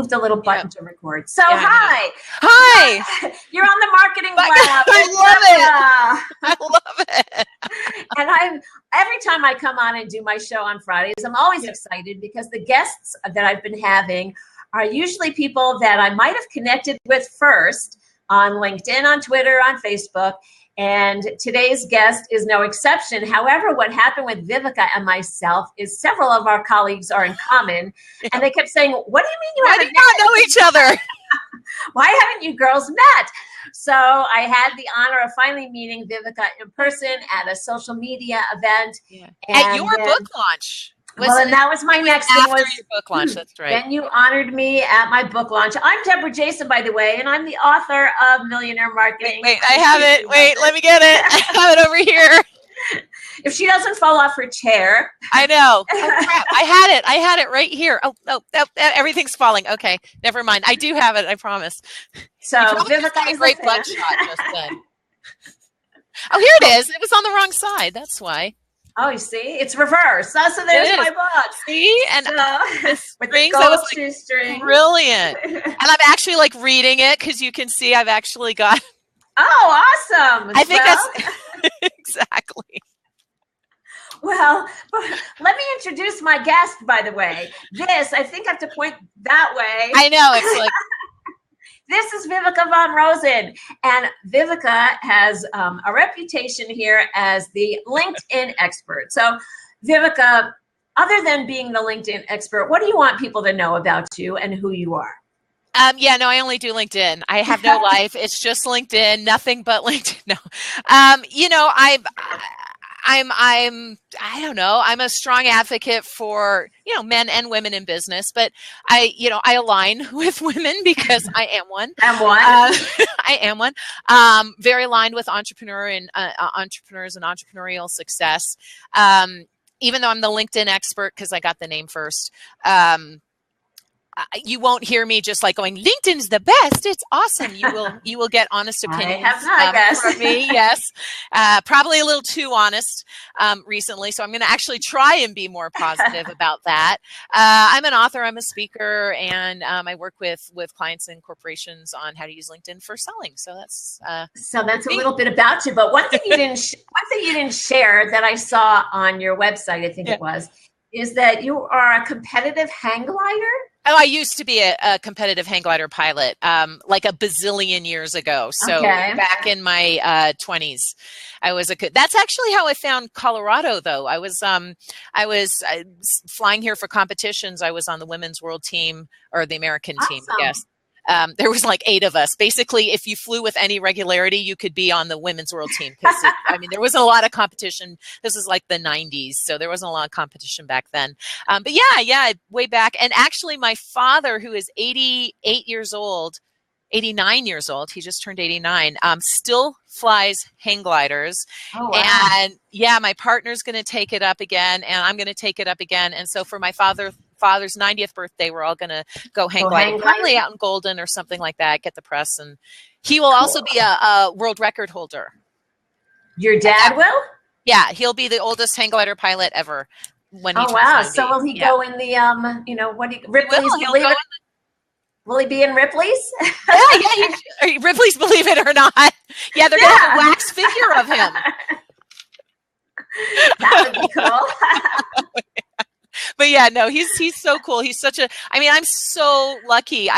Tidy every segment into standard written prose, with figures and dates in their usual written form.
move the little button to record. So Yeah, hi. Hi. You're on the Marketing Lab. I love it. And every time I come on and do my show on Fridays, I'm always excited because the guests that I've been having are usually people that I might have connected with first on LinkedIn, on Twitter, on Facebook. And today's guest is no exception. However, what happened with Viveka and myself is several of our colleagues are in common. And they kept saying, what do you mean you haven't not know each other? Why haven't you girls met? So I had the honor of finally meeting Viveka in person at a social media event. Yeah. At your book launch. And that was my next thing. After your book launch, that's right. Then you honored me at my book launch. I'm Debra Jason, by the way, and I'm the author of Millionaire Marketing. Wait, I have it. Wait, let me get it. I have it over here. If she doesn't fall off her chair. I know. Oh, crap. I had it right here. Oh, everything's falling. Okay, never mind. I do have it, I promise. So Viveka is a great blood shot just then. Oh, here it is. It was on the wrong side. That's why. Oh, you see? It's reversed. So there's my book. See? And with the gold shoestring. Brilliant. And I'm actually like reading it because you can see I've actually got. Oh, awesome. I think that's exactly. Well, let me introduce my guest, by the way. I think I have to point that way. I know. It's like. This is Viveka von Rosen, and Viveka has a reputation here as the LinkedIn expert. So, Viveka, other than being the LinkedIn expert, what do you want people to know about you and who you are? I only do LinkedIn. I have no life. It's just LinkedIn, nothing but LinkedIn. No, I don't know. I'm a strong advocate for, men and women in business, but I align with women because I am one. I am one. Very aligned with entrepreneurs and entrepreneurial success. Even though I'm the LinkedIn expert because I got the name first. You won't hear me just like going, LinkedIn's the best. It's awesome. You will get honest opinions from me. Yes. Probably a little too honest recently. So I'm going to actually try and be more positive about that. I'm an author. I'm a speaker, and I work with clients and corporations on how to use LinkedIn for selling. So that's a little bit about you. But one thing you didn't share that I saw on your website, I think it was, is that you are a competitive hang glider. Oh, I used to be a competitive hang glider pilot, like a bazillion years ago. So back in my 20s, that's actually how I found Colorado, though. I was flying here for competitions. I was on the women's world team, or the American team, I guess. There was like 8 of us. Basically, if you flew with any regularity, you could be on the women's world team. Because there wasn't a lot of competition. This is like the 90s, so there wasn't a lot of competition back then. But yeah, way back. And actually, my father, who is 89 years old, he just turned 89, still flies hang gliders. Oh, wow. And my partner's going to take it up again, and I'm going to take it up again. And so for my father's 90th birthday, we're all going to go hang gliding, probably out in Golden or something like that, get the press. And he will also be a world record holder. Your dad will? Yeah, he'll be the oldest hang glider pilot ever. When he turns 90. So will he go in the, Ripley's? Will he be in Ripley's? Yeah. Ripley's, believe it or not. Yeah, they're going to have a wax figure of him. That would be cool. But yeah, no, he's so cool. He's I'm so lucky.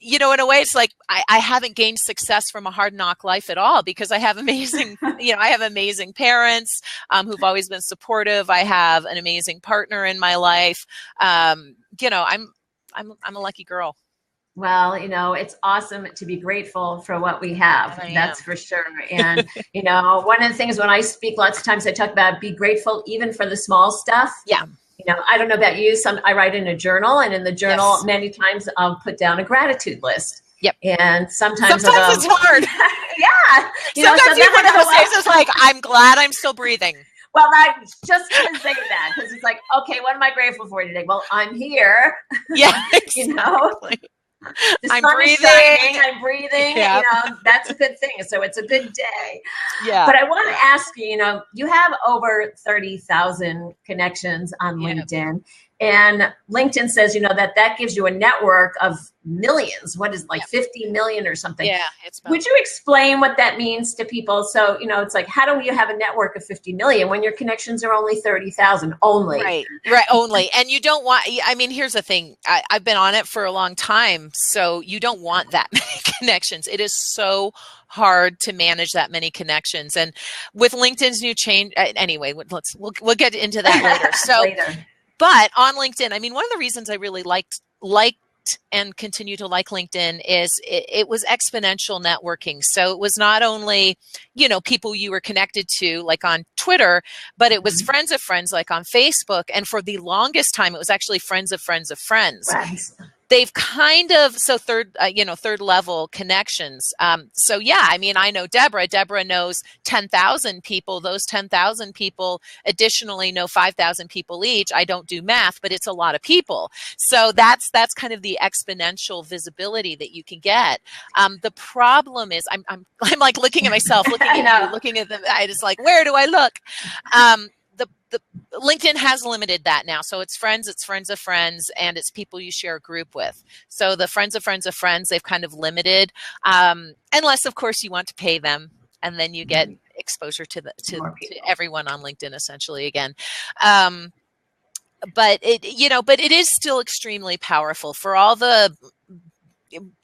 In a way, it's like I haven't gained success from a hard knock life at all because I have amazing, amazing parents who've always been supportive. I have an amazing partner in my life. I'm a lucky girl. Well, it's awesome to be grateful for what we have. That's for sure. And, one of the things when I speak, lots of times I talk about be grateful even for the small stuff. Yeah. I don't know about you. I write in a journal, and in the journal, many times I'll put down a gratitude list. Yep. And sometimes it's hard. Yeah. Sometimes one of those days is like, I'm glad I'm still breathing. Well, I just going to say that because it's like, okay, what am I grateful for today? Well, I'm here. Yeah. Exactly. I'm breathing. Yeah. That's a good thing. So it's a good day. Yeah. But I want to ask you, you have over 30,000 connections on LinkedIn. And LinkedIn says, that gives you a network of millions. What is 50 million or something? Yeah. Would you explain what that means to people? So, it's like, how do you have a network of 50 million when your connections are only 30,000 only? Right, only. And you don't want, here's the thing. I've been on it for a long time, so you don't want that many connections. It is so hard to manage that many connections. And with LinkedIn's new change, anyway, we'll get into that later. So, but on LinkedIn, one of the reasons I really liked and continue to like LinkedIn is it was exponential networking. So it was not only, people you were connected to like on Twitter, but it was friends of friends like on Facebook. And for the longest time, it was actually friends of friends of friends. They've kind of, third level connections. So yeah, I know Debra. Debra knows 10,000 people. Those 10,000 people additionally know 5,000 people each. I don't do math, but it's a lot of people. So that's kind of the exponential visibility that you can get. The problem is, I'm like looking at myself, looking at you, looking at them. I just like, where do I look? The LinkedIn has limited that now. So it's friends of friends, and it's people you share a group with. So the friends of friends of friends, they've kind of limited, unless of course you want to pay them, and then you get exposure to everyone on LinkedIn essentially again. But it is still extremely powerful for all the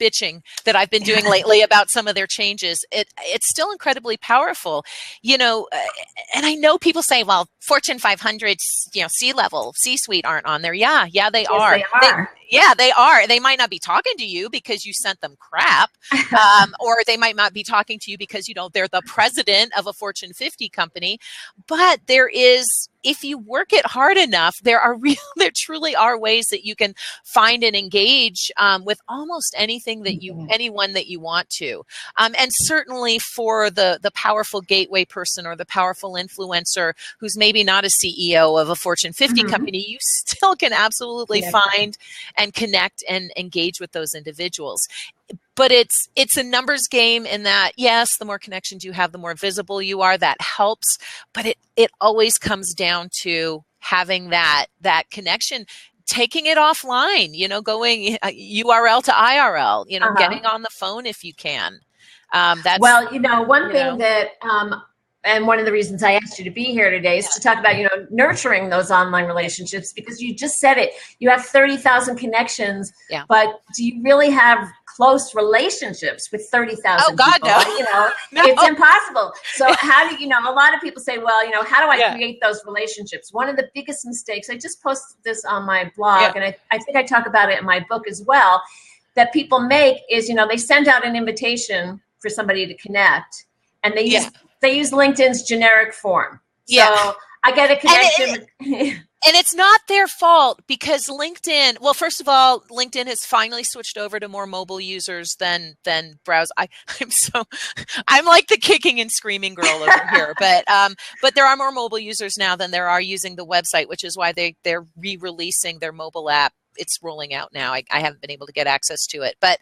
bitching that I've been doing lately about some of their changes. It's still incredibly powerful, and I know people say, well, Fortune 500, C-level, C-suite aren't on there. Yeah, they are. They are. They might not be talking to you because you sent them crap, or they might not be talking to you because, they're the president of a Fortune 50 company. But if you work it hard enough, there truly are ways that you can find and engage with almost anyone that you want to. And certainly for the powerful gateway person or the powerful influencer who's maybe not a CEO of a Fortune 50 company, you still can absolutely find and connect and engage with those individuals. But it's a numbers game in that, yes, the more connections you have, the more visible you are. That helps. But it always comes down to having that connection, taking it offline, going URL to IRL, getting on the phone if you can. One thing that and one of the reasons I asked you to be here today is to talk about, nurturing those online relationships, because you just said it. You have 30,000 connections, but do you really have close relationships with 30,000 Oh, God, people? no. No. It's impossible. So how do a lot of people say, well, how do I create those relationships? One of the biggest mistakes, I just posted this on my blog, and I think I talk about it in my book as well, that people make is, they send out an invitation for somebody to connect, and they use LinkedIn's generic form. So I get a connection. And it's not their fault, because LinkedIn, well, first of all, LinkedIn has finally switched over to more mobile users than browse. I'm like the kicking and screaming girl over here, but there are more mobile users now than there are using the website, which is why they're re-releasing their mobile app. It's rolling out now. I haven't been able to get access to it, but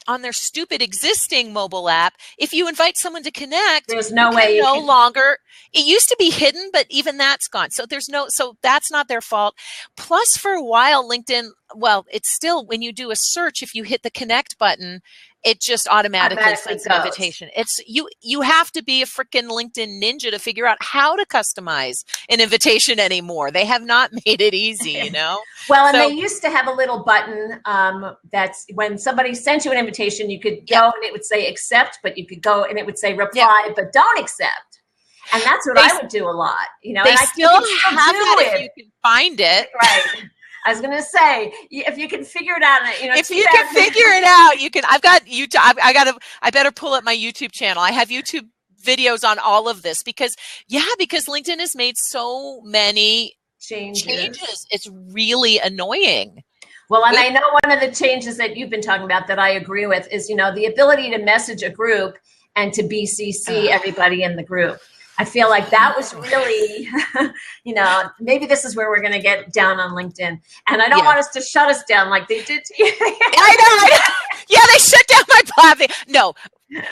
on their stupid existing mobile app, if you invite someone to connect, there's no way longer. It used to be hidden, but even that's gone. So so that's not their fault. Plus, for a while, LinkedIn, well, it's still, when you do a search, if you hit the connect button, it just automatically sends an invitation. It's you have to be a freaking LinkedIn ninja to figure out how to customize an invitation anymore. They have not made it easy, Well, and they used to have a little button that's when somebody sent you an invitation, you could go and it would say accept, but you could go and it would say reply, but don't accept. And that's what I would do a lot, They still have that if you can find it. Right. I was going to say, if you can figure it out, if you can figure it out, you can. I've got YouTube. I better pull up my YouTube channel. I have YouTube videos on all of this because LinkedIn has made so many changes. It's really annoying. Well, and I know one of the changes that you've been talking about that I agree with is, the ability to message a group and to BCC everybody in the group. I feel like that was really, maybe this is where we're going to get down on LinkedIn. And I don't want us to shut us down like they did to you. I know. Yeah, they shut down my Blab. No,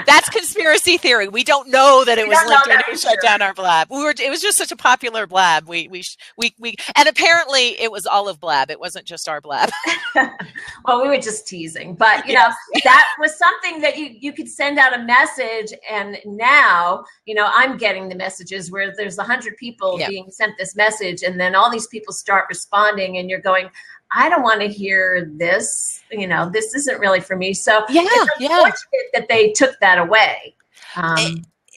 That's conspiracy theory. We don't know that it was LinkedIn who shut down our Blab. It was just such a popular Blab. And apparently it was all of Blab. It wasn't just our Blab. Well, we were just teasing, but you know, that was something that you could send out a message. And now, you know, I'm getting the messages where there's 100 people being sent this message, and then all these people start responding, and you're going, I don't want to hear this. You know, this isn't really for me. So it's unfortunate that they took that away.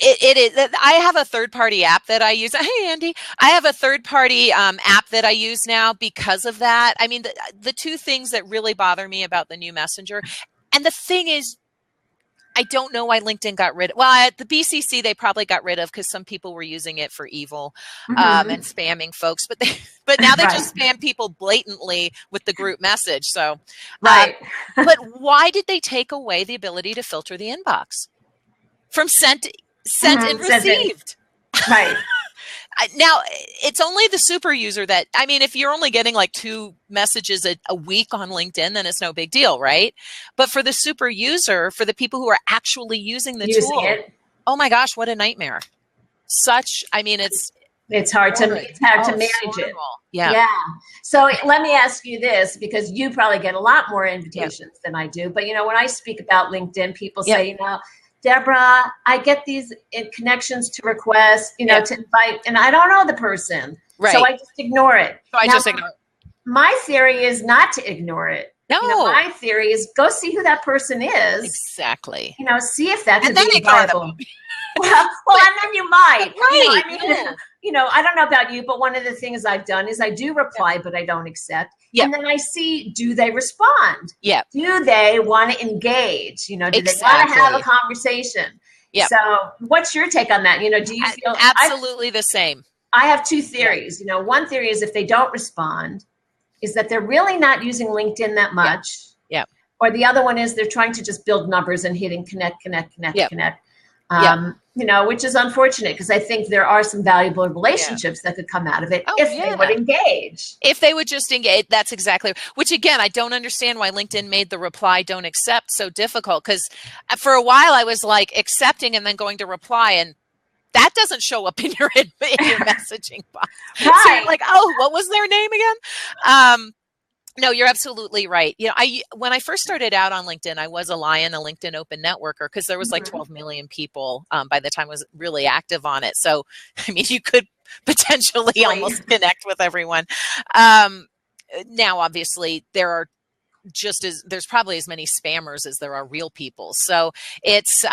It is. I have a third-party app that I use. Hey, Andy. I have a third-party app that I use now because of that. I mean, the two things that really bother me about the new Messenger, and the thing is, I don't know why LinkedIn got rid of. Well, at the BCC, they probably got rid of because some people were using it for evil and spamming folks. But now they just spam people blatantly with the group message. So, but why did they take away the ability to filter the inbox from sent and received? Right. Now, it's only the super user that, I mean, if you're only getting like 2 messages a week on LinkedIn, then it's no big deal, right? But for the super user, for the people who are actually using the tool, oh my gosh, what a nightmare. I mean, it's hard to manage it. Yeah. So let me ask you this, because you probably get a lot more invitations than I do. But, you know, when I speak about LinkedIn, people say, you know, Debra, I get these connections to request, you know, to invite, and I don't know the person. Right. So I just ignore it. My theory is not to ignore it. No. You know, my theory is go see who that person is. Exactly. You know, see if that's and then ignore them. Well, and then you might. Right. You know, I mean, you know, I don't know about you, but one of the things I've done is I do reply, but I don't accept. And then I see, do they respond? Yeah. Do they want to engage? You know, do they want to have a conversation? Yeah. So what's your take on that? You know, do you feel absolutely the same? I have 2 theories. You know, one theory is if they don't respond, is that they're really not using LinkedIn that much. Yeah. Or the other one is they're trying to just build numbers and hitting connect. You know, which is unfortunate because I think there are some valuable relationships that could come out of it if they would engage. If they would just engage, that's exactly. Which again, I don't understand why LinkedIn made the reply don't accept so difficult, because for a while I was like accepting and then going to reply, and that doesn't show up in your messaging box. Right. So you're like, oh, what was their name again? No, you're absolutely right. You know, when I first started out on LinkedIn, I was a LinkedIn open networker, because there was like 12 million people by the time I was really active on it. So, I mean, you could potentially almost connect with everyone. Now, obviously, there's probably as many spammers as there are real people. So it's,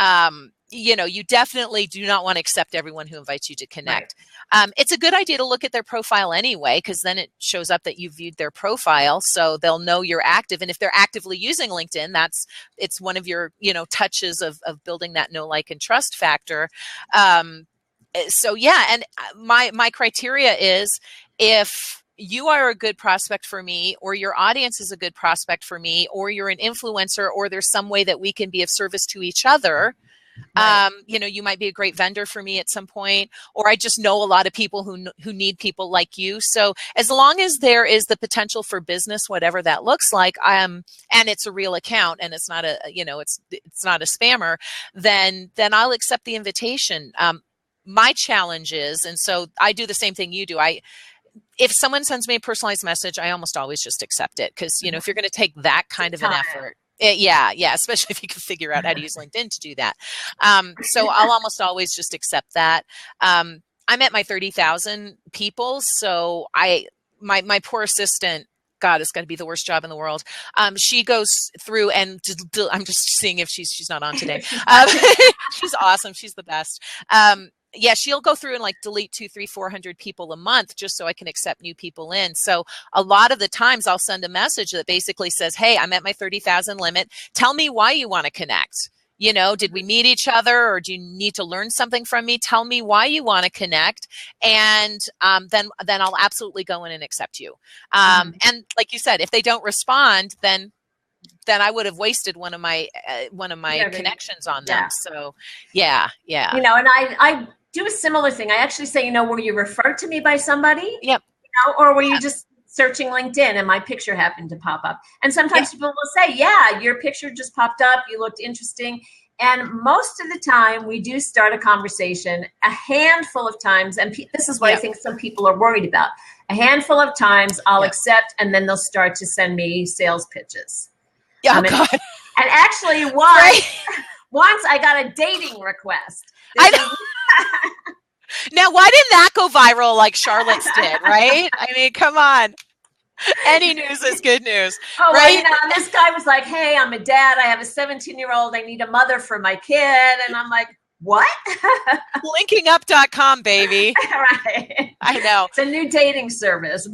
you know, you definitely do not want to accept everyone who invites you to connect. Right. It's a good idea to look at their profile anyway, because then it shows up that you viewed their profile, so they'll know you're active. And if they're actively using LinkedIn, it's one of your, you know, touches of building that know, like, and trust factor. So yeah, and my criteria is if you are a good prospect for me, or your audience is a good prospect for me, or you're an influencer, or there's some way that we can be of service to each other. Right. You know, you might be a great vendor for me at some point, or I just know a lot of people who need people like you. So as long as there is the potential for business, whatever that looks like, and it's a real account and it's not it's not a spammer, then I'll accept the invitation. My challenge is, and so I do the same thing you do. If someone sends me a personalized message, I almost always just accept it, because, you know, if you're going to take that kind of an effort. Yeah, especially if you can figure out how to use LinkedIn to do that. So I'll almost always just accept that. I'm at my 30,000 people, so my poor assistant, God, it's got to be the worst job in the world. She goes through and I'm just seeing if she's not on today. She's awesome. She's the best. Yeah, she'll go through and like delete 200, 300, 400 people a month just so I can accept new people in. So a lot of the times I'll send a message that basically says, hey, I'm at my 30,000 limit. Tell me why you want to connect. You know, did we meet each other, or do you need to learn something from me? Tell me why you want to connect. And then I'll absolutely go in and accept you. And like you said, if they don't respond, then I would have wasted one of my connections on them. So yeah. You know, and I do a similar thing. I actually say, you know, were you referred to me by somebody? Yep. You know, or were you just searching LinkedIn and my picture happened to pop up? And sometimes people will say, yeah, your picture just popped up. You looked interesting. And most of the time, we do start a conversation a handful of times. And this is what I think some people are worried about. A handful of times I'll accept, and then they'll start to send me sales pitches. Oh, God. And actually, once I got a dating request. I know. Now, why didn't that go viral like Charlotte's did, right? I mean, come on. Any news is good news. Oh, right? Well, and this guy was like, hey, I'm a dad. I have a 17-year-old. I need a mother for my kid. And I'm like, what? Linkingup.com, baby. Right. I know. It's a new dating service.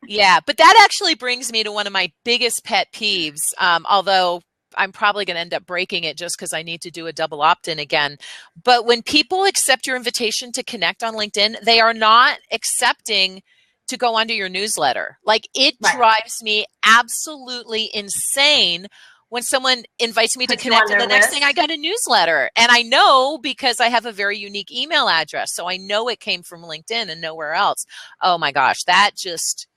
Yeah. But that actually brings me to one of my biggest pet peeves, although I'm probably going to end up breaking it just because I need to do a double opt-in again. But when people accept your invitation to connect on LinkedIn, they are not accepting to go onto your newsletter. Like, it drives me absolutely insane when someone invites me to connect, and the next thing I got a newsletter. And I know because I have a very unique email address. So I know it came from LinkedIn and nowhere else. Oh my gosh, that just...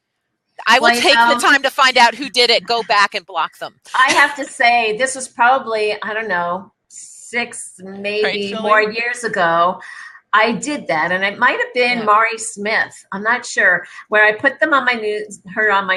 I will take the time to find out who did it, go back and block them. I have to say, this was probably, I don't know, 6, maybe more years ago. I did that, and it might have been Mari Smith. I'm not sure, where I put them on my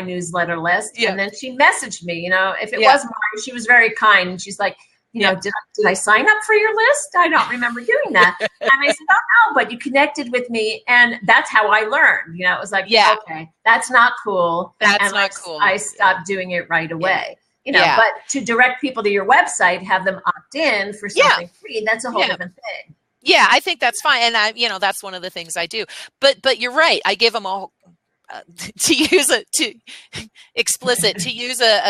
newsletter list, and then she messaged me. You know, if it was Mari, she was very kind, and she's like, you know, did I sign up for your list? I don't remember doing that. And I said, oh, no, but you connected with me. And that's how I learned. You know, it was like, okay, that's not cool. That's not cool. I stopped doing it right away. You know, but to direct people to your website, have them opt in for something free, that's a whole different thing. Yeah, I think that's fine. And that's one of the things I do. But you're right. I give them all to use a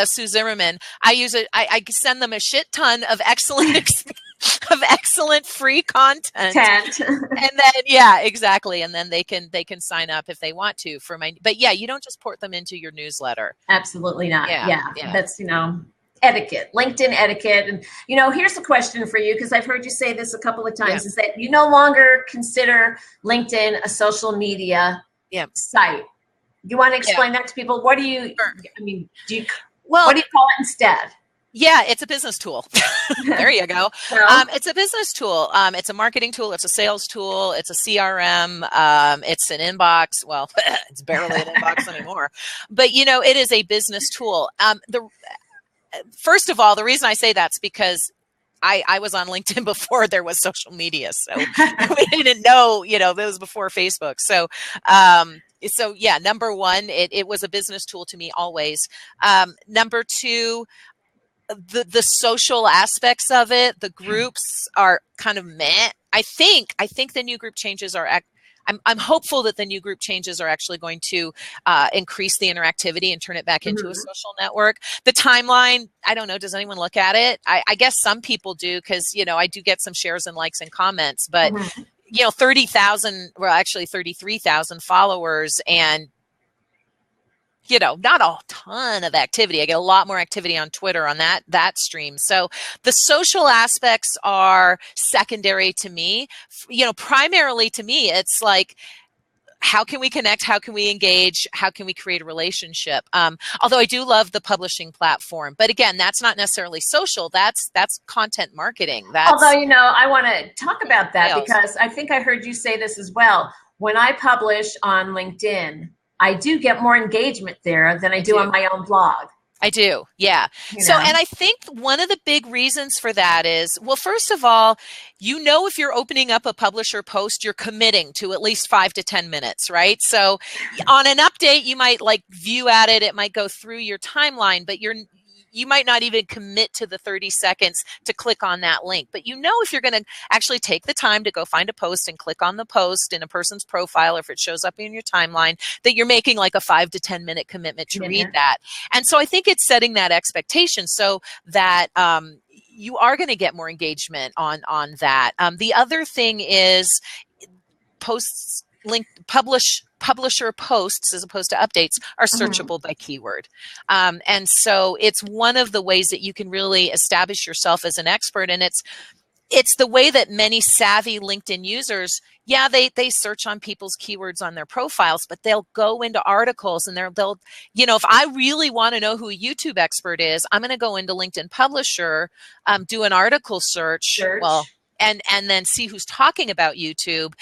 Sue Zimmerman. I send them a shit ton of excellent free content. And then exactly. And then they can sign up if they want to for my, but you don't just port them into your newsletter. Absolutely not. Yeah. That's, etiquette, LinkedIn etiquette. And, here's a question for you, because I've heard you say this a couple of times, is that you no longer consider LinkedIn a social media site. You want to explain that to people? What do you, what do you call it instead? Yeah, it's a business tool. There you go. It's a business tool. It's a marketing tool. It's a sales tool. It's a CRM. It's an inbox. Well, it's barely an inbox anymore. But, it is a business tool. First of all, the reason I say that's because I was on LinkedIn before there was social media. So we didn't know, that was before Facebook. So number one, it was a business tool to me always. Number two, the social aspects of it, the groups are kind of meh. I think the new group changes are, I'm hopeful that the new group changes are actually going to increase the interactivity and turn it back into a social network. The timeline, I don't know. Does anyone look at it? I guess some people do, because, I do get some shares and likes and comments, but 30,000, well, actually 33,000 followers, and not a ton of activity. I get a lot more activity on Twitter on that stream. So the social aspects are secondary to me. Primarily to me, it's like, how can we connect? How can we engage? How can we create a relationship? Although I do love the publishing platform, but again, that's not necessarily social. That's content marketing. Although, I want to talk about that because I think I heard you say this as well. When I publish on LinkedIn, I do get more engagement there than I do on my own blog. I do. Yeah. And I think one of the big reasons for that is, well, first of all, if you're opening up a publisher post, you're committing to at least 5 to 10 minutes, right? So on an update, you might view at it. It might go through your timeline, but you might not even commit to the 30 seconds to click on that link. But if you're going to actually take the time to go find a post and click on the post in a person's profile, or if it shows up in your timeline, that you're making like a 5 to 10 minute commitment to read that. And so I think it's setting that expectation so that you are going to get more engagement on that. The other thing is publisher posts, as opposed to updates, are searchable by keyword. And so it's one of the ways that you can really establish yourself as an expert. And it's the way that many savvy LinkedIn users, yeah, they search on people's keywords on their profiles, but they'll go into articles and they'll, if I really want to know who a YouTube expert is, I'm going to go into LinkedIn Publisher, do an article search. Well, and then see who's talking about YouTube.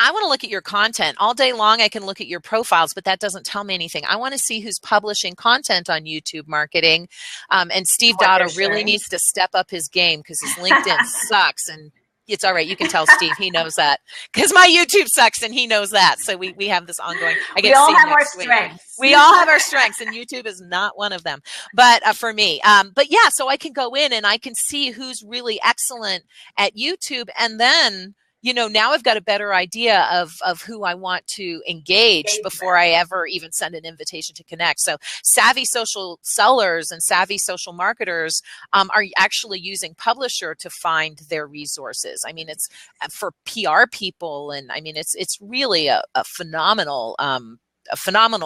I want to look at your content all day long. I can look at your profiles, but that doesn't tell me anything. I want to see who's publishing content on YouTube marketing. And Steve Dotto really needs to step up his game because his LinkedIn sucks. And it's all right. You can tell Steve, he knows that because my YouTube sucks and he knows that. So we have this ongoing. We all have our strengths. We all have our strengths and YouTube is not one of them. But for me, but yeah, so I can go in and I can see who's really excellent at YouTube. And then now I've got a better idea of who I want to engage before I ever even send an invitation to connect. So savvy social sellers and savvy social marketers are actually using Publisher to find their resources. I mean, it's for PR people, and I mean, it's really a phenomenal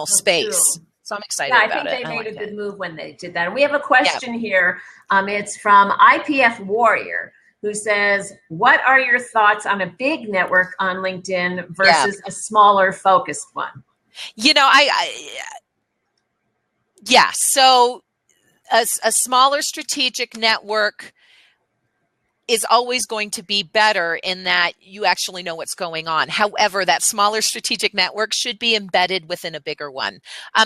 space. True. So I'm excited about it. I think they made a good move when they did that. And we have a question here. It's from IPF Warrior, who says, what are your thoughts on a big network on LinkedIn versus a smaller focused one? So a smaller strategic network is always going to be better in that you actually know what's going on. However, that smaller strategic network should be embedded within a bigger one.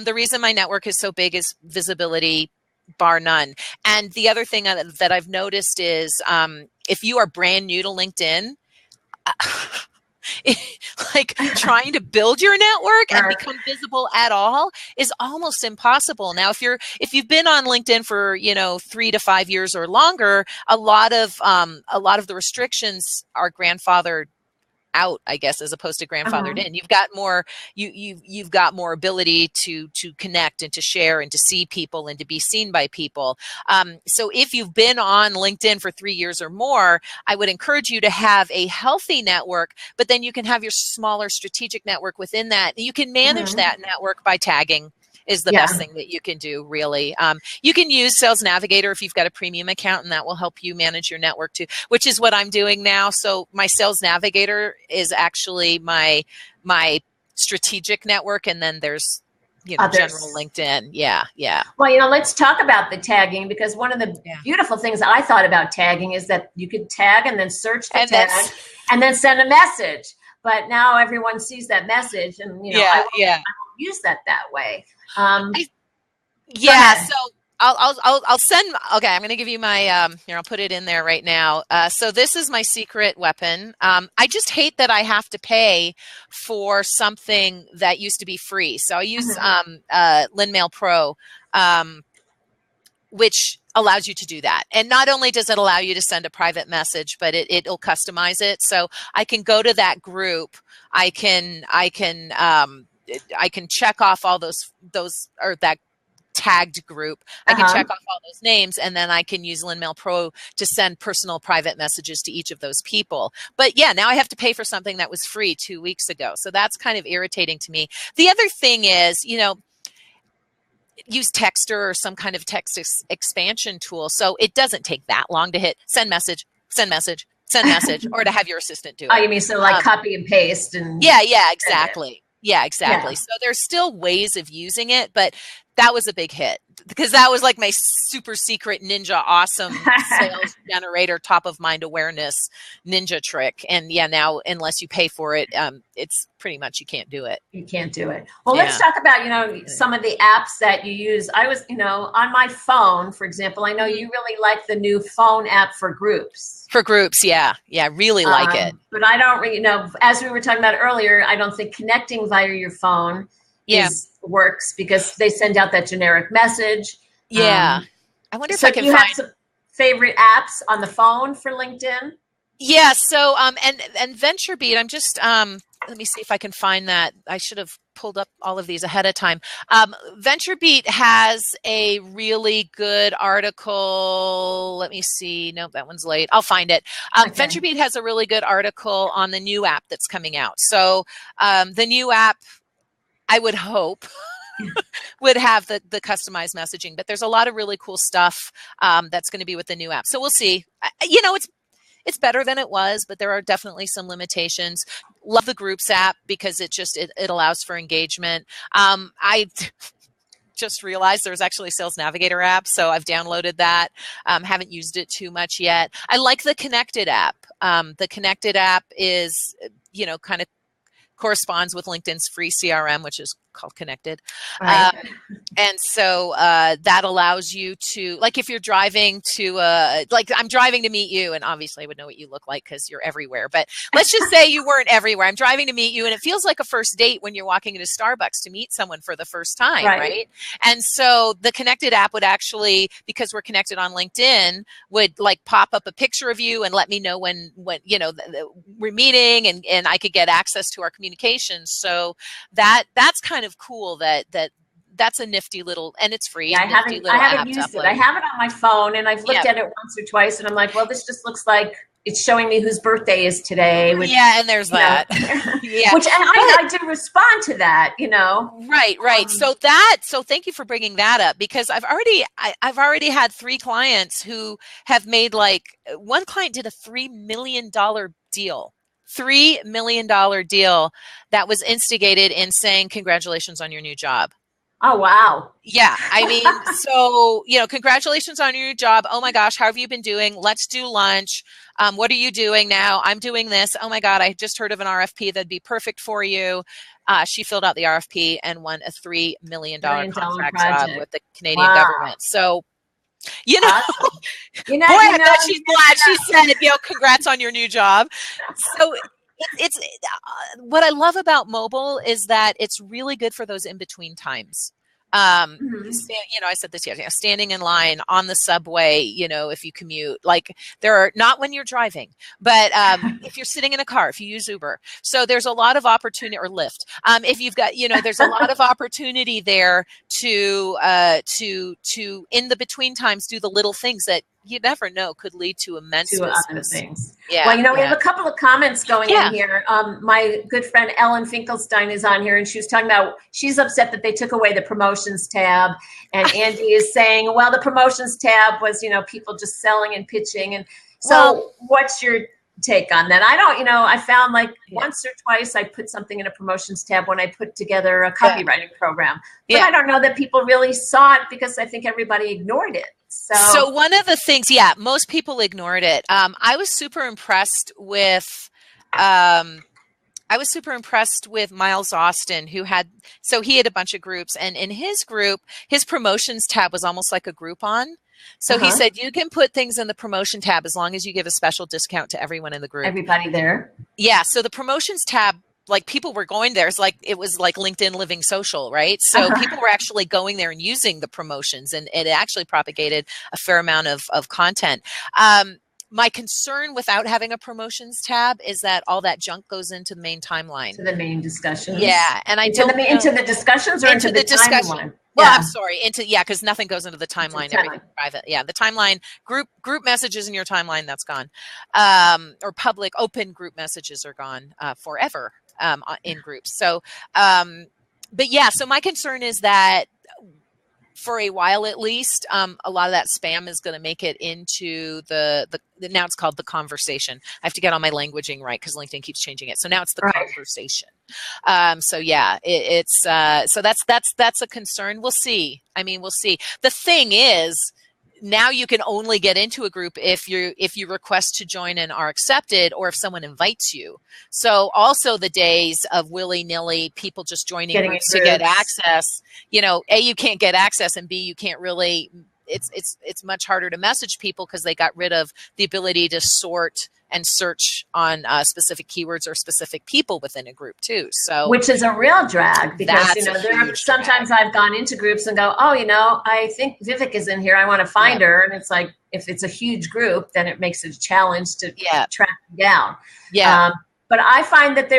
The reason my network is so big is visibility, bar none. And the other thing that I've noticed is if you are brand new to LinkedIn, like trying to build your network and become visible at all is almost impossible. Now, if you've been on LinkedIn for 3 to 5 years or longer, a lot of the restrictions are grandfathered out, I guess, as opposed to grandfathered in. You've got more you've got more ability to connect and to share and to see people and to be seen by people. So if you've been on LinkedIn for 3 years or more, I would encourage you to have a healthy network, but then you can have your smaller strategic network within that. You can manage that network by tagging. Is the best thing that you can do, really. You can use Sales Navigator if you've got a premium account, and that will help you manage your network too, which is what I'm doing now. So my Sales Navigator is actually my strategic network, and then there's general LinkedIn. Yeah. Well, let's talk about the tagging, because one of the beautiful things that I thought about tagging is that you could tag and then search the tag and then send a message. But now everyone sees that message, and I won't use that way. So I'll send. Okay, I'm going to give you my. Here, I'll put it in there right now. So this is my secret weapon. I just hate that I have to pay for something that used to be free. So I use LinMail Pro, which allows you to do that. And not only does it allow you to send a private message, but it'll customize it. So I can go to that group. I can check off all those or that tagged group. I can check off all those names, and then I can use LinMail Pro to send personal private messages to each of those people. But yeah, now I have to pay for something that was free 2 weeks ago. So that's kind of irritating to me. The other thing is, use Texter or some kind of text expansion tool. So it doesn't take that long to hit send message, or to have your assistant do it. Oh, you mean so like copy and paste? And yeah, exactly. Yeah, exactly. So there's still ways of using it, but that was a big hit because that was like my super secret ninja awesome sales generator, top of mind awareness ninja trick. And now unless you pay for it, it's pretty much you can't do it. You can't do it. Well, let's talk about, some of the apps that you use. I was, on my phone, for example, I know you really like the new phone app for groups. For groups, yeah, really like it. But I don't, as we were talking about earlier, I don't think connecting via your phone works because they send out that generic message. I wonder if I can have some favorite apps on the phone for LinkedIn. Yeah. So, and VentureBeat, I'm just, let me see if I can find that. I should have pulled up all of these ahead of time. VentureBeat has a really good article. Let me see. Nope, that one's late. I'll find it. VentureBeat has a really good article on the new app that's coming out. So the new app, I would hope, would have the customized messaging, but there's a lot of really cool stuff that's going to be with the new app. So we'll see. it's better than it was, but there are definitely some limitations. Love the Groups app because it allows for engagement. I just realized there's actually a Sales Navigator app, so I've downloaded that. Haven't used it too much yet. I like the Connected app. The Connected app is, kind of corresponds with LinkedIn's free CRM, which is called Connected. Right. And so that allows you to, like, if you're driving to, like, I'm driving to meet you, and obviously I would know what you look like because you're everywhere. But let's just say you weren't everywhere. I'm driving to meet you, and it feels like a first date when you're walking into Starbucks to meet someone for the first time, right? And so the Connected app would actually, because we're connected on LinkedIn, would like pop up a picture of you and let me know when we're meeting, and I could get access to our communications. So that's kind of cool. That's a nifty little, and it's free. Yeah, I haven't used it. I have it on my phone, and I've looked at it once or twice, and I'm like, well, this just looks like it's showing me whose birthday is today. Which, and there's that. Yeah. Which I do respond to that, Right. So thank you for bringing that up, because I've already had 3 clients who have made, like, one client did a $3 million deal. $3 million deal that was instigated in saying, congratulations on your new job. Oh, wow. Yeah. I mean, so, congratulations on your new job. Oh my gosh, how have you been doing? Let's do lunch. What are you doing now? I'm doing this. Oh my God, I just heard of an RFP that'd be perfect for you. She filled out the RFP and won a $3 million contract job with the Canadian government. So, awesome. Boy, I bet she's glad she said, congrats on your new job. So it's what I love about mobile is that it's really good for those in-between times. I said this yesterday, standing in line on the subway, if you commute, like, there are, not when you're driving, but if you're sitting in a car, if you use Uber. So there's a lot of opportunity, or Lyft. If you've got, there's a lot of opportunity there to in the between times, do the little things that you never know could lead to immense business. Things. Yeah. Well, we have a couple of comments going in here. My good friend Ellen Finkelstein is on here, and she was talking about, she's upset that they took away the promotions tab. And Andy is saying, well, the promotions tab was, people just selling and pitching. And so what's your take on that? I don't, I found like once or twice I put something in a promotions tab when I put together a copywriting program. But I don't know that people really saw it, because I think everybody ignored it. So one of the things, most people ignored it. I was super impressed with Miles Austin, he had a bunch of groups, and in his group, his promotions tab was almost like a Groupon. So he said, you can put things in the promotion tab as long as you give a special discount to everyone in the group. Everybody there. Yeah. So the promotions tab, like, people were going there. It was like LinkedIn Living Social, right? So people were actually going there and using the promotions, and it actually propagated a fair amount of content. My concern without having a promotions tab is that all that junk goes into the main timeline. To the main discussions. Yeah. And into the discussions, or into the discussion. timeline? Well, I'm sorry. Because nothing goes into the timeline. Everything's private. Yeah. The timeline, group messages in your timeline, that's gone. Or public open group messages are gone forever in groups. So, so my concern is that for a while, at least, a lot of that spam is going to make it into the now it's called the conversation. I have to get all my languaging right, because LinkedIn keeps changing it. So now it's the conversation. So that's a concern. We'll see. We'll see. The thing is, now you can only get into a group if you request to join and are accepted, or if someone invites you. So also the days of willy-nilly people just joining groups to get access, A, you can't get access, and B, you can't really, it's much harder to message people, because they got rid of the ability to sort and search on specific keywords or specific people within a group too. So, which is a real drag, because sometimes I've gone into groups and go, I think Vivek is in here, I want to find her, and it's like, if it's a huge group, then it makes it a challenge to track them down. But I find that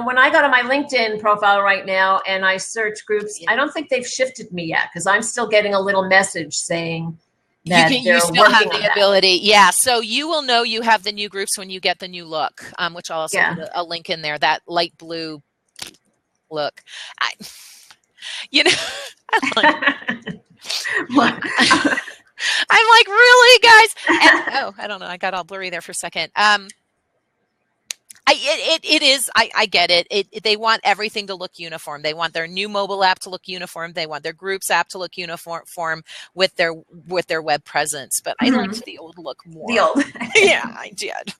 when I go to my LinkedIn profile right now and I search groups, I don't think they've shifted me yet, because I'm still getting a little message saying that you still have the ability. Yeah. So you will know you have the new groups when you get the new look, which I'll also put a link in there, that light blue look. I like, I'm like, really? Alrighty, guys. And I don't know. I got all blurry there for a second. I get it. They want everything to look uniform. They want their new mobile app to look uniform. They want their groups app to look uniform with their web presence. But I liked the old look more. The old. Yeah, I did.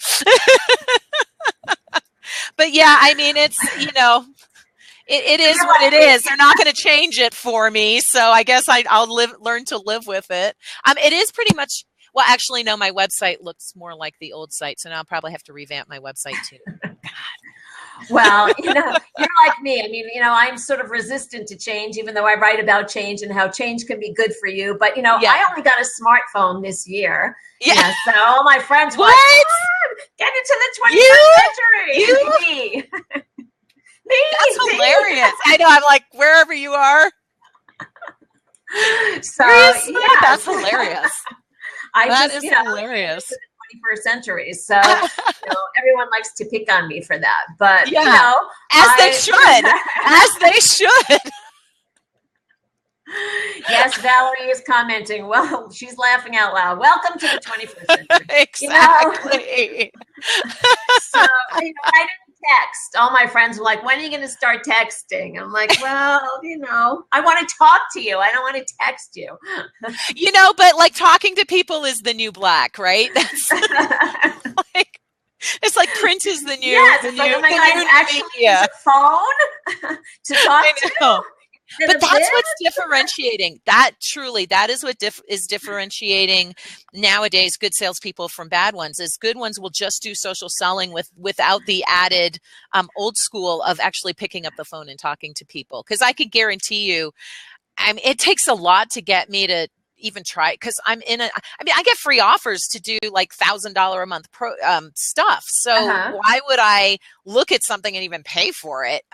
But yeah, I mean, it's, it is what it is. They're not going to change it for me. So I guess I'll learn to live with it. It is pretty much, well, actually, no, my website looks more like the old site. So now I'll probably have to revamp my website too. Well, you're like me. I mean, I'm sort of resistant to change, even though I write about change and how change can be good for you. But, I only got a smartphone this year. Yeah. So all my friends were like, get into the 21st century. Me. That's hilarious. I know. I'm like, wherever you are. So, yeah. That's hilarious. That is hilarious. The 21st century. So, everyone likes to pick on me for that. But, they should. As they should. Yes, Valerie is commenting. Well, she's laughing out loud. Welcome to the 21st century. Exactly. So, I didn't text. All my friends were like, when are you going to start texting? I'm like, well, I want to talk to you. I don't want to text you. But like talking to people is the new black, right? That's it's like print is the new. Yes, it's like, oh my God, actually use a phone to talk to. But that's what's differentiating. That is what is differentiating nowadays good salespeople from bad ones. Is good ones will just do social selling without the added old school of actually picking up the phone and talking to people. Because I can guarantee you, it takes a lot to get me to even try. Because I get free offers to do like $1,000 a month stuff. So why would I look at something and even pay for it?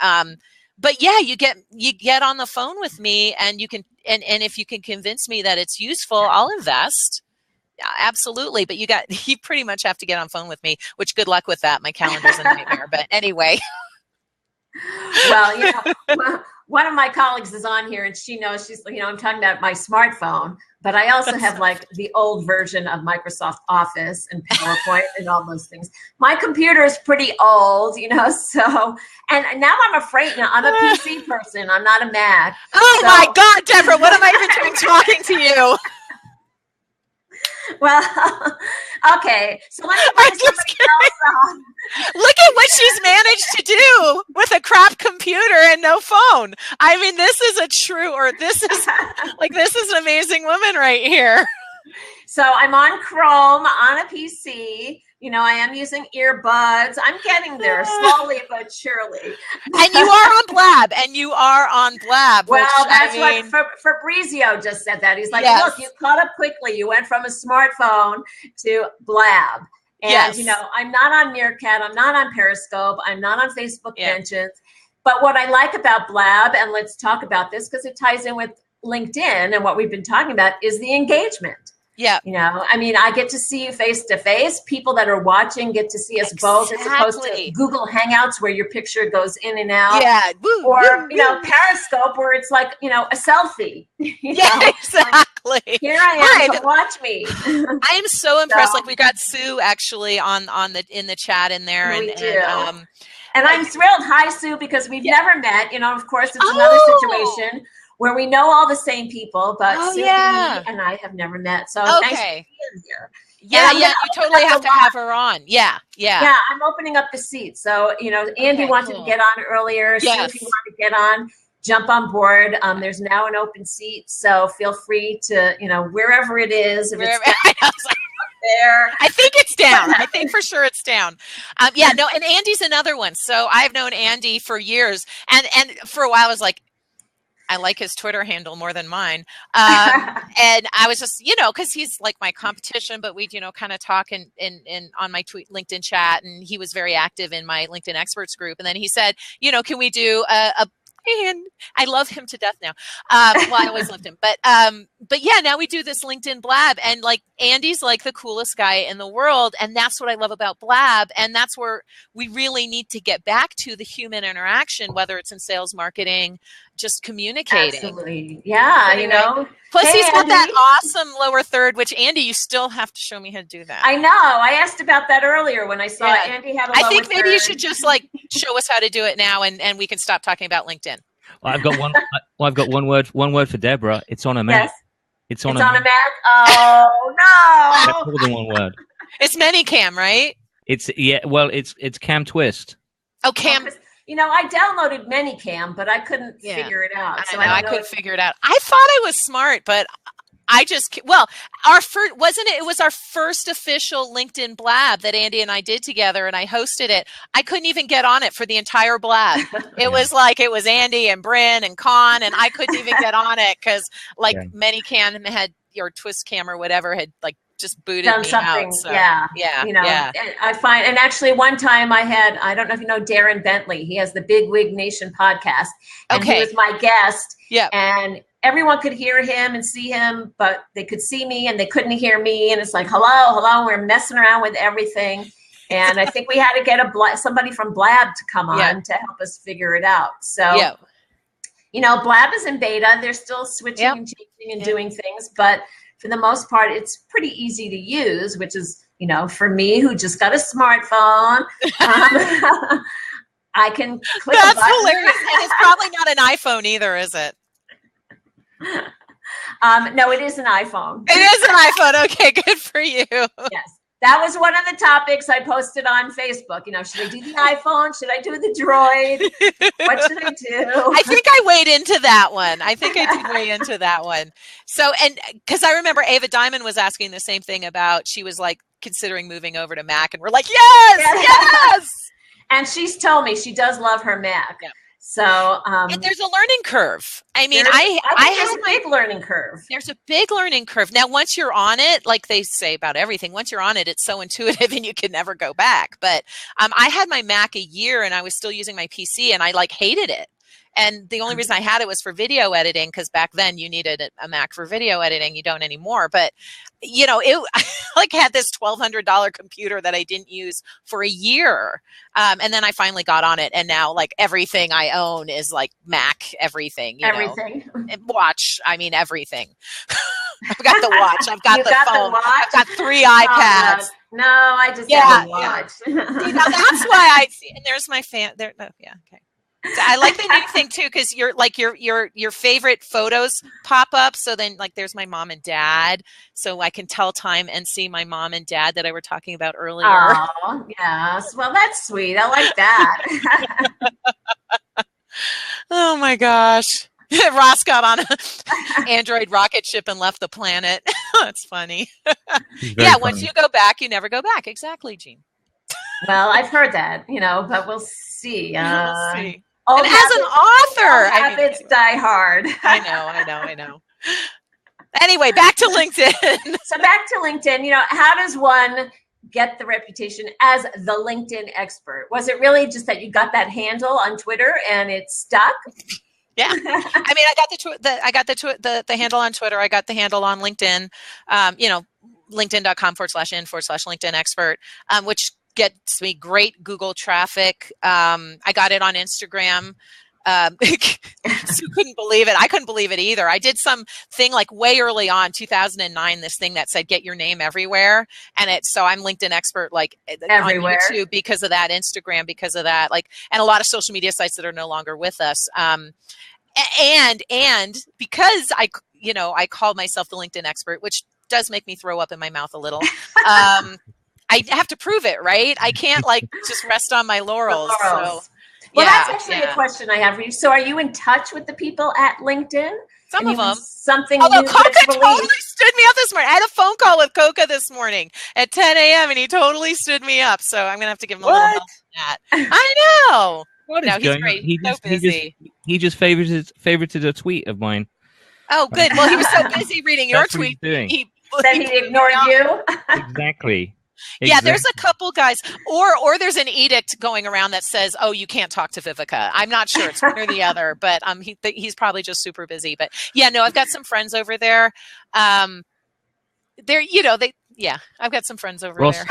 But yeah, you get on the phone with me and you can, and if you can convince me that it's useful, I'll invest. Yeah, absolutely. But you pretty much have to get on phone with me, which good luck with that. My calendar's a nightmare, but anyway. Well, one of my colleagues is on here and she knows I'm talking about my smartphone, but I also have like the old version of Microsoft Office and PowerPoint and all those things. My computer is pretty old, so, and now I'm afraid, I'm a PC person. I'm not a Mac. Oh my God, Debra, what am I even doing talking to you? Well, okay. So let me bring somebody else on. Look at what she's managed to do with a crap computer and no phone. I mean, this is an amazing woman right here. So I'm on Chrome on a PC. I am using earbuds. I'm getting there slowly but surely. And you are on Blab. Well, that's what Fabrizio just said that. He's like, look, you caught up quickly. You went from a smartphone to Blab. And, I'm not on Meerkat. I'm not on Periscope. I'm not on Facebook Mentions. But what I like about Blab, and let's talk about this because it ties in with LinkedIn and what we've been talking about, is the engagement. Yeah. I get to see you face to face. People that are watching get to see us both as opposed to Google Hangouts where your picture goes in and out. Yeah. Woo, or, Periscope where it's like, a selfie. Exactly. Like, here I am, so watch me. I am so impressed. Like we got Sue actually in the chat in there. And I'm thrilled. Hi, Sue, because we've never met. Of course, it's another situation where we know all the same people, but Susie and I have never met. So thanks for being here. Yeah, you totally have to have her on. Yeah. Yeah, I'm opening up the seats. So, Andy wanted to get on earlier. So if you want to get on, jump on board. There's now an open seat. So feel free to, wherever it is. If it's there. I think it's down. I think for sure it's down. And Andy's another one. So I've known Andy for years. And for a while I was like, I like his Twitter handle more than mine. And I was just, because he's like my competition, but we'd, kind of talk in on my LinkedIn chat. And he was very active in my LinkedIn experts group. And then he said, can we do and I love him to death now. Well, I always loved him, but yeah, now we do this LinkedIn Blab, and like Andy's like the coolest guy in the world, and that's what I love about Blab, and that's where we really need to get back to the human interaction, whether it's in sales, marketing, just communicating. Absolutely. Yeah, Anyway, plus Hey, he's got Andy. that awesome lower third, which Andy, you still have to show me how to do that. I know. I asked about that earlier when I saw Andy had a lower I think maybe you third. should just like show us how to do it now, and we can stop talking about LinkedIn. Well, I've got one. I've got one word for Debra. It's on a Mac. Yes. It's on It's a on a Mac. Mac. Oh no! That's more than one word. It's Manycam, right? It's it's CamTwist. Oh, Cam. I downloaded Manycam, but I couldn't figure it out. I couldn't figure it out. I thought I was smart, but I just it was our first official LinkedIn Blab that Andy and I did together, and I hosted it. I couldn't even get on it for the entire Blab. It was Andy and Bryn and Con, and I couldn't even get on it because Manycam had your Twist Cam or whatever had just booted done me something. out. So, yeah. yeah. I find, and actually one time I don't know if you know Darren Bentley. He has the Big Wig Nation podcast, and he was my guest. Yeah. And everyone could hear him and see him, but they could see me and they couldn't hear me. And it's like, hello, we're messing around with everything. And I think we had to get somebody from Blab to come on to help us figure it out. So, Blab is in beta. They're still switching and changing and doing things, but for the most part, it's pretty easy to use, which is, for me who just got a smartphone, I can click a button. That's hilarious. And it's probably not an iPhone either, is it? No, it is an iPhone. It is an iPhone. Okay, good for you. Yes. That was one of the topics I posted on Facebook. Should I do the iPhone? Should I do the Droid? What should I do? I think I weighed into that one. I did weigh into that one. So, and because I remember Ava Diamond was asking the same thing about, she was like considering moving over to Mac, and we're like, yes. And she's told me she does love her Mac. Yeah. So, and there's a learning curve. I mean, there's a big learning curve. There's a big learning curve. Now, once you're on it, like they say about everything, once you're on it, it's so intuitive and you can never go back. But I had my Mac a year and I was still using my PC, and I hated it. And the only reason I had it was for video editing, because back then you needed a Mac for video editing. You don't anymore. But, it had this $1,200 computer that I didn't use for a year. And then I finally got on it. And now everything I own is Mac, everything. Everything. Watch. I mean, everything. I've got the watch. I've got the phone. I've got 3 iPads. No, I just have the watch. See, now that's why I see. And there's my fan. There. Oh, yeah. Okay. So I like the new thing too, because your favorite photos pop up. So then there's my mom and dad, so I can tell time and see my mom and dad that I were talking about earlier. Oh, yes. Well, that's sweet. I like that. Oh my gosh. Ross got on an Android rocket ship and left the planet. That's funny. Yeah, funny. Once you go back, you never go back. Exactly, Jean. Well, I've heard that, but we'll see. We'll see. And as an author, habits die hard. I know. Anyway, back to LinkedIn. So back to LinkedIn, how does one get the reputation as the LinkedIn expert? Was it really just that you got that handle on Twitter and it stuck? Yeah. I mean, I got the handle on Twitter. I got the handle on LinkedIn, linkedin.com/in/LinkedIn expert, which gets me great Google traffic. I got it on Instagram. So couldn't believe it. I couldn't believe it either. I did some thing way early on, 2009, this thing that said, get your name everywhere. And so I'm LinkedIn expert, everywhere. On YouTube because of that, Instagram because of that, and a lot of social media sites that are no longer with us. And because I called myself the LinkedIn expert, which does make me throw up in my mouth a little. I have to prove it, right? I can't just rest on my laurels. So, well, that's actually a question I have for you. So are you in touch with the people at LinkedIn? Some of them. Something Although Coca totally stood me up this morning. I had a phone call with Coca this morning at 10 a.m. and he totally stood me up. So I'm going to have to give him a little help on that. I know. He's great. He's so busy. He just favorited a tweet of mine. Oh, good. Well, he was so busy reading your tweet. He ignored you. Exactly. Yeah, there's a couple guys, or there's an edict going around that says, "Oh, you can't talk to Viveka." I'm not sure; it's one or the other, but he's probably just super busy. But yeah, no, I've got some friends over there. I've got some friends over there.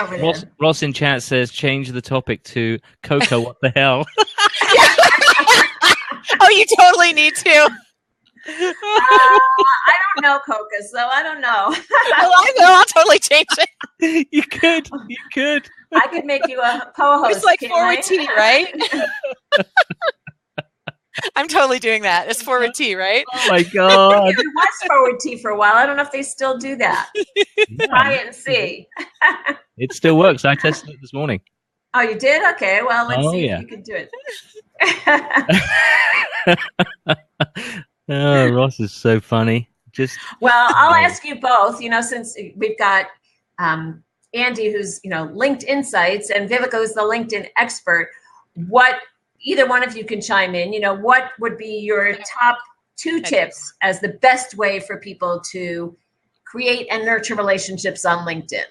Ross in chat says, change the topic to Coco. What the hell? Oh, you totally need to. I don't know, Coca, so I don't know. Oh, I know. I'll totally change it. You could. I could make you a co-host. It's like can't forward I? T, right? I'm totally doing that. It's forward T, right? Oh my God. It was forward T for a while. I don't know if they still do that. Try it and see. It still works. I tested it this morning. Oh, you did? Okay. Well, let's see if you can do it. Oh, Ross is so funny. Well, I'll ask you both, since we've got Andy, who's, linked insights, and Viveka, who's the LinkedIn expert, either one of you can chime in, what would be your top 2 tips as the best way for people to create and nurture relationships on LinkedIn?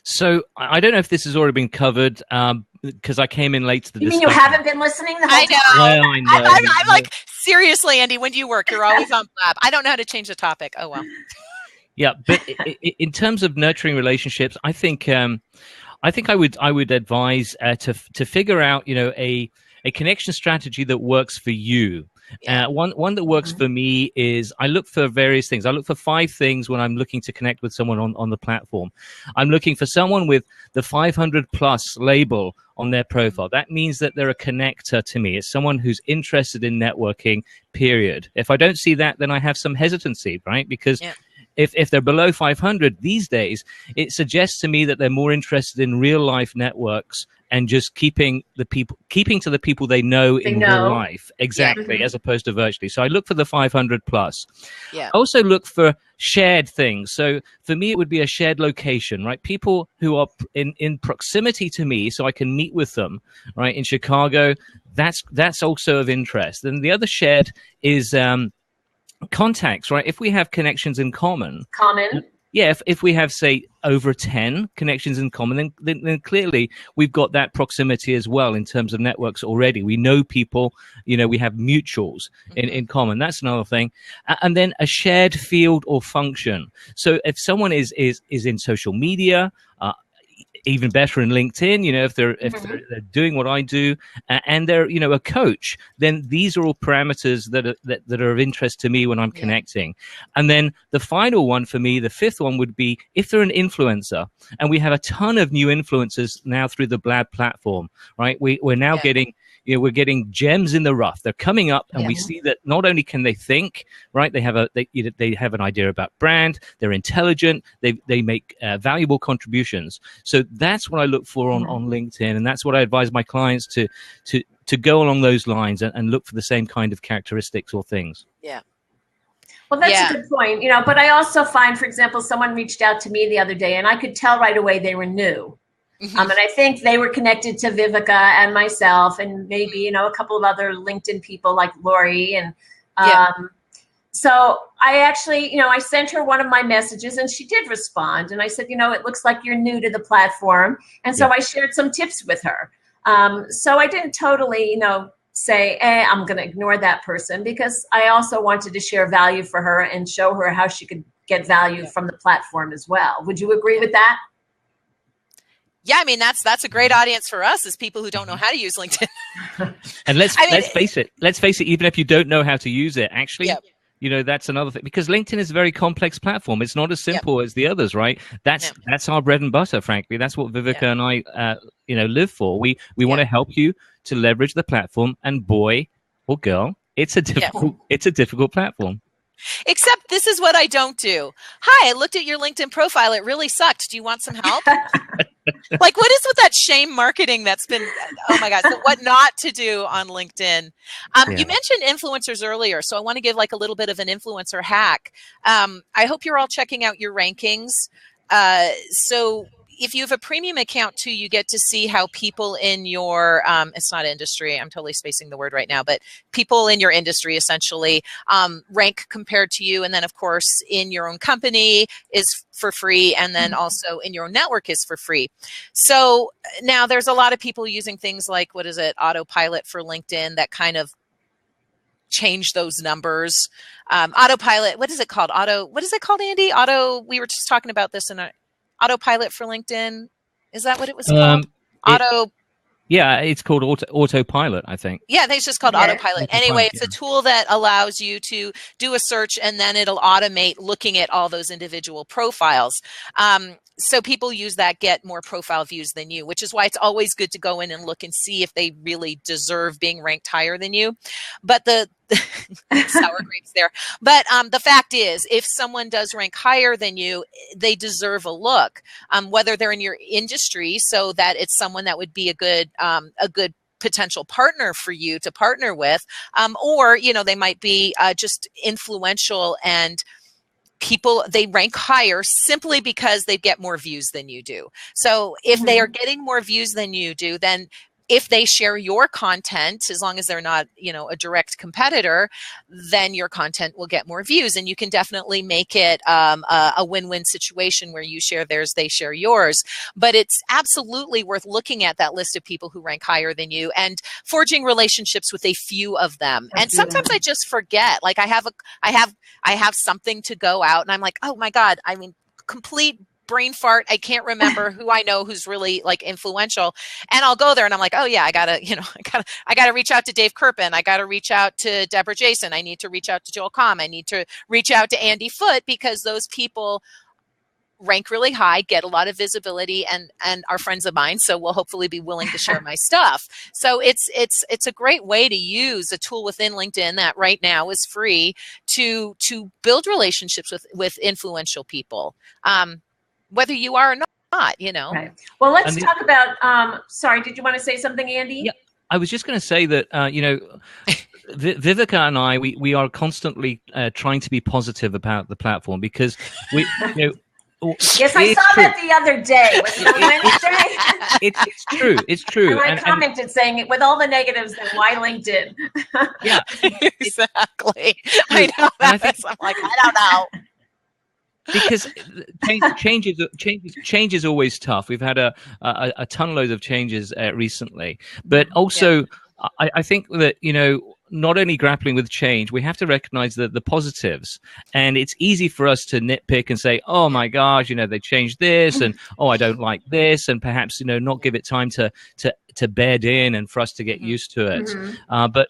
So I don't know if this has already been covered because I came in late to the discussion. You mean you haven't been listening the whole time? Well, I know. I'm like, seriously, Andy, when do you work? You're always on Blab. I don't know how to change the topic. Oh, well. Yeah, but in terms of nurturing relationships, I think I would advise to figure out, a connection strategy that works for you. One that works for me is I look for various things. I look for 5 things when I'm looking to connect with someone on the platform. I'm looking for someone with the 500 plus label on their profile. That means that they're a connector to me. It's someone who's interested in networking, period. If I don't see that, then I have some hesitancy, right? Because if they're below 500 these days, it suggests to me that they're more interested in real life networks and just keeping to the people they know in real life. Exactly. As opposed to virtually. So I look for the 500 plus. I also look for shared things. So for me, it would be a shared location, right? People who are in proximity to me so I can meet with them, right? In Chicago, that's also of interest. And the other shared is contacts, right? If we have connections in common. Yeah, if we have, say, over 10 connections in common, then clearly we've got that proximity as well in terms of networks already. We know people, we have mutuals in common. That's another thing. And then a shared field or function. So if someone is in social media, even better in LinkedIn, if they're doing what I do, and they're a coach, then these are all parameters that are of interest to me when I'm connecting. And then the final one for me, the 5th one, would be if they're an influencer, and we have a ton of new influencers now through the Blab platform, right? We're now getting we're getting gems in the rough. They're coming up, and we see that not only can they think, right? They have an idea about brand. They're intelligent. They make valuable contributions. So that's what I look for on LinkedIn, and that's what I advise my clients to go along those lines and look for the same kind of characteristics or things. Yeah. Well, that's a good point. But I also find, for example, someone reached out to me the other day, and I could tell right away they were new. And I think they were connected to Viveka and myself, and maybe, a couple of other LinkedIn people like Lori. And so I actually, I sent her one of my messages, and she did respond. And I said, it looks like you're new to the platform. And so I shared some tips with her. So I didn't totally, say, I'm going to ignore that person, because I also wanted to share value for her and show her how she could get value from the platform as well. Would you agree with that? Yeah, I mean, that's a great audience for us, is people who don't know how to use LinkedIn. And let's face it, even if you don't know how to use it, actually, that's another thing, because LinkedIn is a very complex platform. It's not as simple as the others, right? That's our bread and butter, frankly. That's what Viveka and I, live for. We want to help you to leverage the platform, and boy or girl, it's a difficult platform. Except this is what I don't do. Hi, I looked at your LinkedIn profile. It really sucked. Do you want some help? Like, what is with that shame marketing that's been, oh my God. So what not to do on LinkedIn. You mentioned influencers earlier, so I want to give like a little bit of an influencer hack. I hope you're all checking out your rankings. So if you have a premium account too, you get to see how people in your, it's not industry, I'm totally spacing the word right now, but people in your industry essentially rank compared to you. And then of course in your own company is for free. And then also in your own network is for free. So now there's a lot of people using things like, what is it? Autopilot for LinkedIn that kind of change those numbers. Autopilot, what is it called? What is it called, Andy? We were just talking about this in Autopilot for LinkedIn. Is that what it was called? Yeah, it's called autopilot, I think. Yeah, I think it's just called autopilot. Anyway, it's a tool that allows you to do a search and then it'll automate looking at all those individual profiles. So people use that, get more profile views than you, which is why it's always good to go in and look and see if they really deserve being ranked higher than you. But the sour grapes there. But the fact is, if someone does rank higher than you, they deserve a look, whether they're in your industry, so that it's someone that would be a good potential partner for you to partner with, or, you know, they might be just influential, and people, they rank higher simply because they get more views than you do. So if they are getting more views than you do, then if they share your content, as long as they're not, you know, a direct competitor, then your content will get more views, and you can definitely make it a win-win situation where you share theirs, they share yours. But it's absolutely worth looking at that list of people who rank higher than you and forging relationships with a few of them. And sometimes I just forget, like I have something to go out, and I'm like, oh my God, I mean, complete brain fart. I can't remember who I know who's really like influential. And I'll go there and I'm like, oh yeah, I gotta reach out to Dave Kirpin. I gotta reach out to Debra Jason. I need to reach out to Joel Comm. I need to reach out to Andy Foote, because those people rank really high, get a lot of visibility, and are friends of mine. So will hopefully be willing to share my stuff. So it's a great way to use a tool within LinkedIn that right now is free to build relationships with influential people. Whether you are or not, you know. Right. Well, let's talk about, sorry, did you want to say something, Andy? Yeah, I was just going to say that, you know, Viveka and I, we are constantly trying to be positive about the platform, because we, you know, yes, I saw that the other day. Was it on Wednesday? It's true. It's true. And I commented saying, with all the negatives, then why LinkedIn? Yeah, exactly. I know that. I'm like, I don't know. Because change is always tough. We've had a ton loads of changes recently, but also I think that, you know, not only grappling with change, we have to recognize the positives. And it's easy for us to nitpick and say, oh my gosh, you know, they changed this, and oh, I don't like this, and perhaps, you know, not give it time to bed in and for us to get used to it. But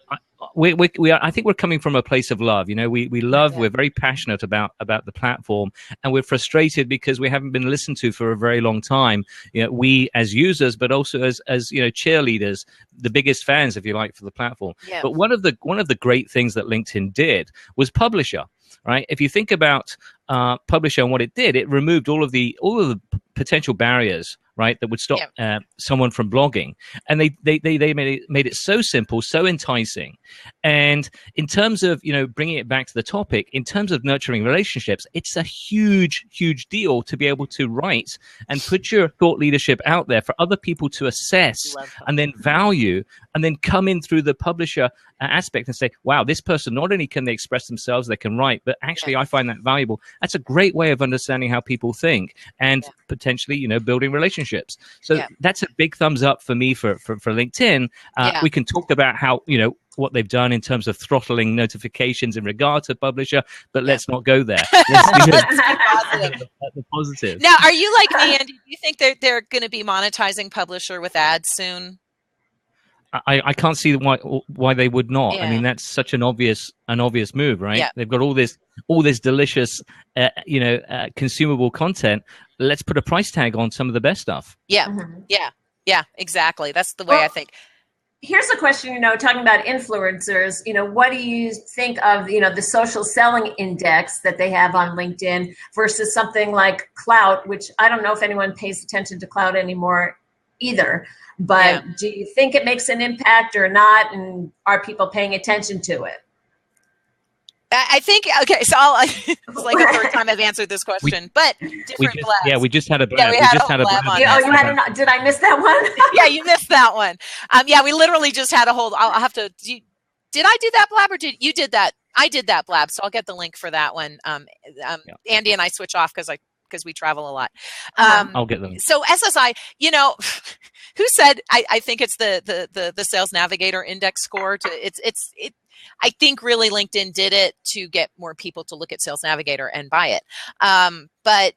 we are, I think we're coming from a place of love. You know, we love, we're very passionate about the platform, and we're frustrated because we haven't been listened to for a very long time. You know, we as users, but also as you know, cheerleaders, the biggest fans, if you like, for the platform. Yeah. But one of the great things that LinkedIn did was Publisher. Right? If you think about Publisher and what it did, it removed all of the potential barriers, right, that would stop someone from blogging, and they made it so simple, so enticing. And in terms of, you know, bringing it back to the topic, in terms of nurturing relationships, it's a huge deal to be able to write and put your thought leadership out there for other people to assess and then value, and then come in through the Publisher aspect and say, wow, this person, not only can they express themselves, they can write, but actually I find that valuable. That's a great way of understanding how people think, and potentially, you know, building relationships. So that's a big thumbs up for me for LinkedIn. We can talk about how, you know, what they've done in terms of throttling notifications in regard to Publisher, but let's not go there. Let's the positive. Now, are you like me, Andy? Do you think they're going to be monetizing Publisher with ads soon? I can't see why they would not. I mean, that's such an obvious move, right? Yeah. They've got all this delicious, you know, consumable content. Let's put a price tag on some of the best stuff. Yeah, exactly. That's the way I think. Here's a question, you know, talking about influencers, you know, what do you think of, you know, the social selling index that they have on LinkedIn versus something like Clout, which I don't know if anyone pays attention to Clout anymore either, but do you think it makes an impact or not? And are people paying attention to it? I think, okay, so it's like the third time I've answered this question, but different Blabs. Yeah, we just had a Blab. We just had a Blab on. Oh, you had did I miss that one? Yeah, you missed that one. Yeah, we literally just had a whole, I'll have to, did I do that Blab, or did you did that? I did that Blab, so I'll get the link for that one. Andy and I switch off because we travel a lot. I'll get them. So SSI, you know, who said, I think it's the Sales Navigator index score. I think really LinkedIn did it to get more people to look at Sales Navigator and buy it. But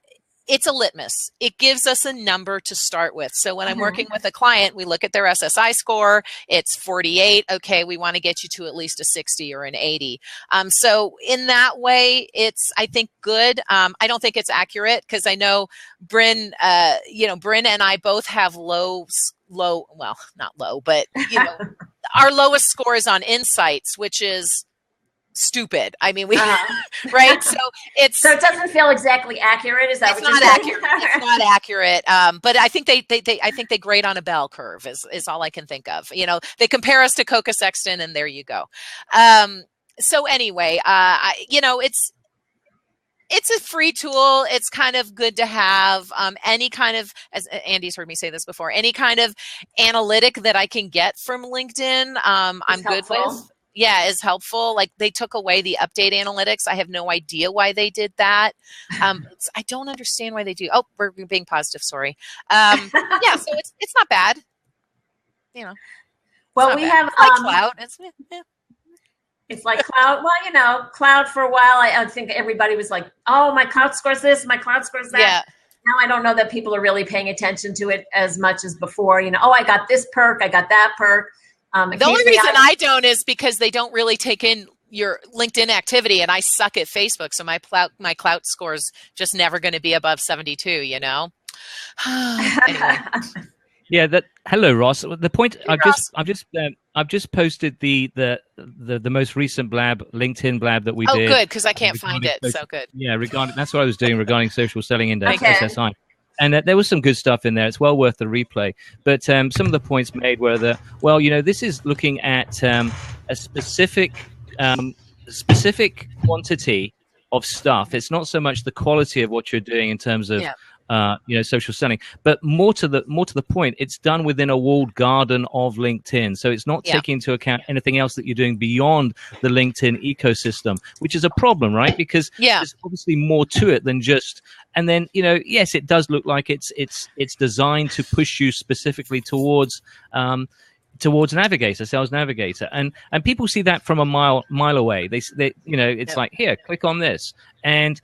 it's a litmus. It gives us a number to start with. So when I'm working with a client, we look at their SSI score. It's 48. Okay, we want to get you to at least a 60 or an 80. So in that way, it's, I think, good. I don't think it's accurate because I know Bryn, Bryn and I both have well, not low, but our lowest score is on insights, which is stupid. I mean, right? So it doesn't feel exactly accurate. Is that it's what not you're accurate? It's not accurate. But I think they grade on a bell curve is all I can think of. They compare us to Coca Sexton, and there you go. So anyway, it's a free tool. It's kind of good to have. Any kind of, as Andy's heard me say this before, any kind of analytic that I can get from LinkedIn, I'm good with. Yeah, is helpful. Like they took away the update analytics. I have no idea why they did that. I don't understand why they do. Oh, we're being positive. Sorry. So it's not bad. Well, we have Cloud. It's like Cloud. Well, Cloud for a while. I think everybody was like, "Oh, my Cloud scores this. My Cloud scores that." Yeah. Now I don't know that people are really paying attention to it as much as before. Oh, I got this perk. I got that perk. The only reason I don't is because they don't really take in your LinkedIn activity, and I suck at Facebook, so my clout score's just never going to be above 72. Anyway. Yeah. Hello, Ross. The point I've just posted the most recent Blab, LinkedIn Blab that we did. Oh, good, because I can't find it. So good. Yeah, that's what I was doing regarding social selling index, SSI. And there was some good stuff in there. It's well worth the replay. But some of the points made were that, this is looking at a specific quantity of stuff. It's not so much the quality of what you're doing in terms of social selling, but more to the point, it's done within a walled garden of LinkedIn. So it's not taking into account anything else that you're doing beyond the LinkedIn ecosystem, which is a problem, right? Because there's obviously more to it than just. And then yes, it does look like it's designed to push you specifically towards sales navigator, and people see that from a mile away. They it's like, here, click on this, and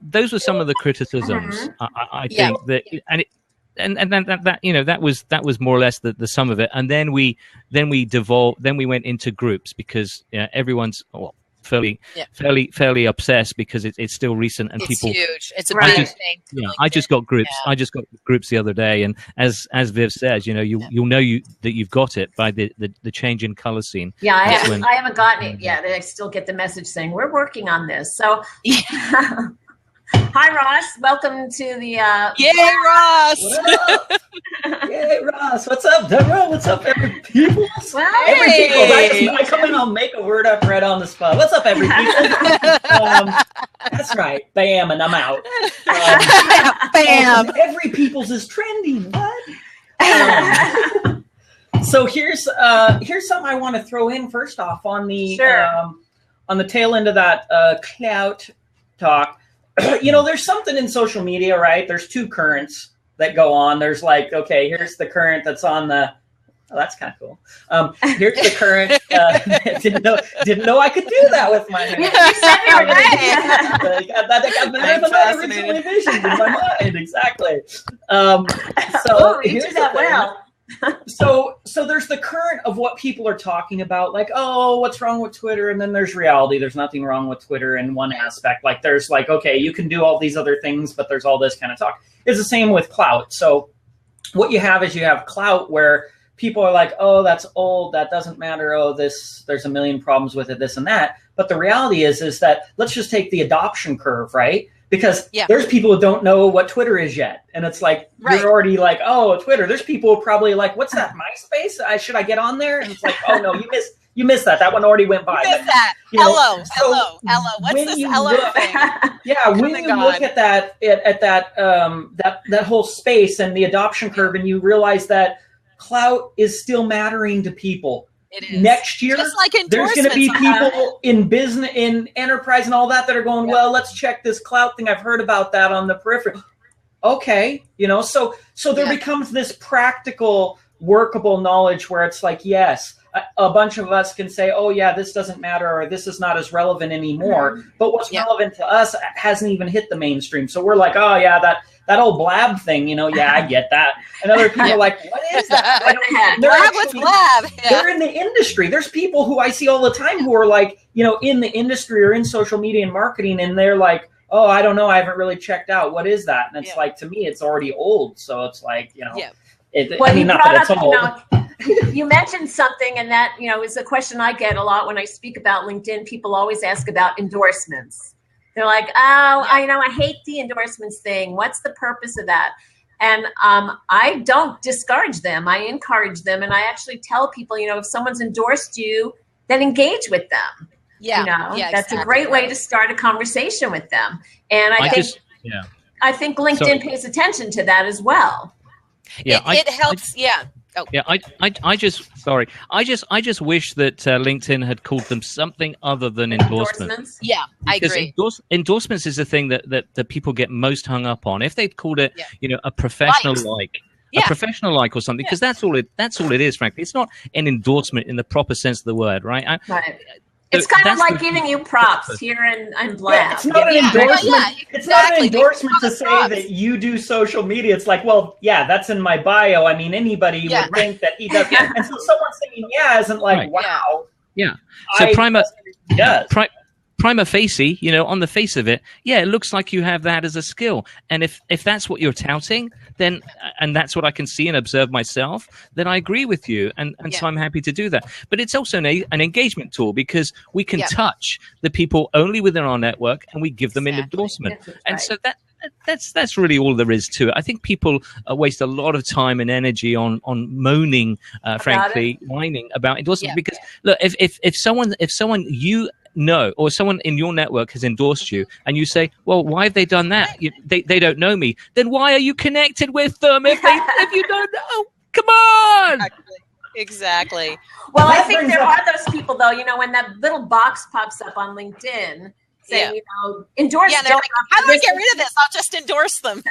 those were some of the criticisms. I think that, that was more or less the sum of it. And then we went into groups because everyone's fairly obsessed because it's still recent and it's people huge. It's a big thing. I just got groups. Yeah. I just got groups the other day, and as Viv says, you'll know that you've got it by the change in color scene. Yeah, I haven't gotten it yet. I still get the message saying we're working on this. So. Hi, Ross. Welcome to the. Yay, Ross! What up? Yay, Ross. What's up, Debra? What's up, every people? Well, every people. I come in, I'll make a word up right on the spot. What's up, every people? That's right. Bam, and I'm out. Bam. Every people's is trending. What? So here's something I want to throw in first off on the tail end of that clout talk. There's something in social media, right? There's two currents that go on. There's like, okay, here's the current that's on the. Oh, that's kind of cool. Here's the current. Didn't know I could do that with my hand. That got better than I originally envisioned in my mind. Exactly. Here's that well. So there's the current of what people are talking about, like, oh, what's wrong with Twitter? And then there's reality. There's nothing wrong with Twitter in one aspect. Like there's like, okay, you can do all these other things, but there's all this kind of talk. It's the same with clout. So what you have is you have clout where people are like, oh, that's old. That doesn't matter. Oh, there's a million problems with it, this and that. But the reality is that let's just take the adoption curve, right? Because there's people who don't know what Twitter is yet. And it's like, you're already like, oh, Twitter. There's people who are probably like, what's that, MySpace? Should I get on there? And it's like, oh, no, you missed that. That one already went by. You missed that. Hello. What's this hello thing? Yeah, when you look at that whole space and the adoption curve, and you realize that clout is still mattering to people. It is. Next year, just like there's going to be people in business, in enterprise and all that are going, well, let's check this clout thing. I've heard about that on the periphery. Okay. So there becomes this practical, workable knowledge where it's like, yes, a bunch of us can say, oh yeah, this doesn't matter, or this is not as relevant anymore. But what's relevant to us hasn't even hit the mainstream. So we're like, oh yeah, that old Blab thing, yeah, I get that. And other people are like, what is that? What's Blab? They're in the industry. There's people who I see all the time who are like, in the industry or in social media and marketing, and they're like, oh, I don't know, I haven't really checked out. What is that? And it's like, to me, it's already old. So it's like, you mentioned something, and that, is a question I get a lot when I speak about LinkedIn. People always ask about endorsements. They're like, oh, I hate the endorsements thing. What's the purpose of that? And I don't discourage them. I encourage them. And I actually tell people, if someone's endorsed you, then engage with them. That's a great way to start a conversation with them. And I think LinkedIn pays attention to that as well. Yeah, it helps. Oh. Yeah, I just wish that LinkedIn had called them something other than endorsements. Yeah, I agree. Endorsements is the thing that people get most hung up on. If they'd called it, a professional a professional like or something, because that's all it is. Frankly, it's not an endorsement in the proper sense of the word, right? It's kind of like giving you props here in Blab. Yeah, it's not an endorsement. It's not an endorsement to say that you do social media. It's like, well, yeah, that's in my bio. I mean, anybody would think that he does. And so someone saying isn't like, wow. Yeah. So prima facie, on the face of it, it looks like you have that as a skill. And if that's what you're touting, then, and that's what I can see and observe myself, then I agree with you. And so I'm happy to do that. But it's also an engagement tool, because we can touch the people only within our network, and we give them an endorsement. And so that's really all there is to it. I think people waste a lot of time and energy on moaning, frankly, whining about endorsements. Because look, if someone or someone in your network has endorsed you, and you say, well, why have they done that? They don't know me. Then why are you connected with them if you don't know? Come on. Exactly. Well, I think there are those people, though, when that little box pops up on LinkedIn saying, endorse. Yeah, they're like, how do I get rid of this? I'll just endorse them.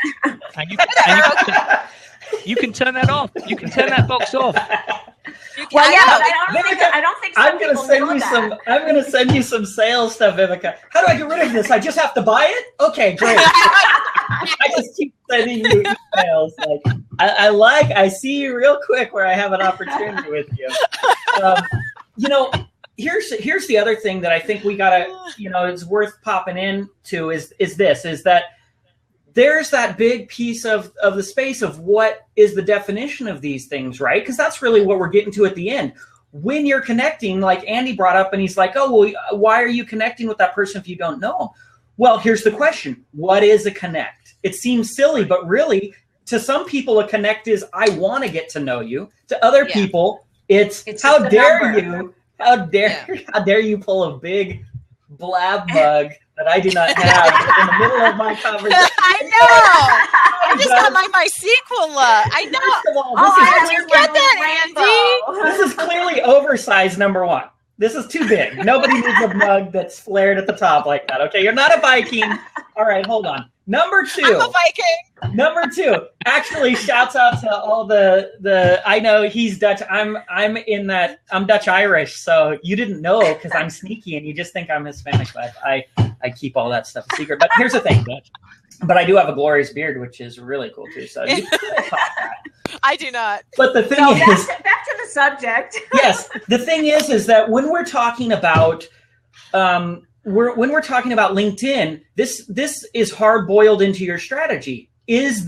You can turn that off. You can turn that box off. I don't think I'm going to send you some sales stuff, Viveka. How do I get rid of this? I just have to buy it? Okay, great. I just keep sending you emails. Like, I see you real quick where I have an opportunity with you. Here's the other thing that I think we gotta, it's worth popping into is that there's that big piece of the space of what is the definition of these things, right? Because that's really what we're getting to at the end. When you're connecting, like Andy brought up, and he's like, oh, well, why are you connecting with that person if you don't know them? Well, here's the question. What is a connect? It seems silly, but really, to some people, a connect is, I want to get to know you. To other people, it's how dare you? How dare you pull a big Blab mug that I do not have in the middle of my conversation? I know. I just got my MySQL. I know. You get that, Andy? This is clearly oversized, number one. This is too big. Nobody needs a mug that's flared at the top like that. Okay, you're not a Viking. All right, hold on. Number two. I'm a Viking. Number two. Actually, shouts out to all the I know he's Dutch. I'm Dutch Irish, so you didn't know because I'm sneaky and you just think I'm Hispanic, but I keep all that stuff a secret. But here's the thing. But I do have a glorious beard, which is really cool too. So you can talk that. I do not. But the thing is, back to the subject. Yes, the thing is that when we're talking about when we're talking about LinkedIn, this is hard boiled into your strategy. Is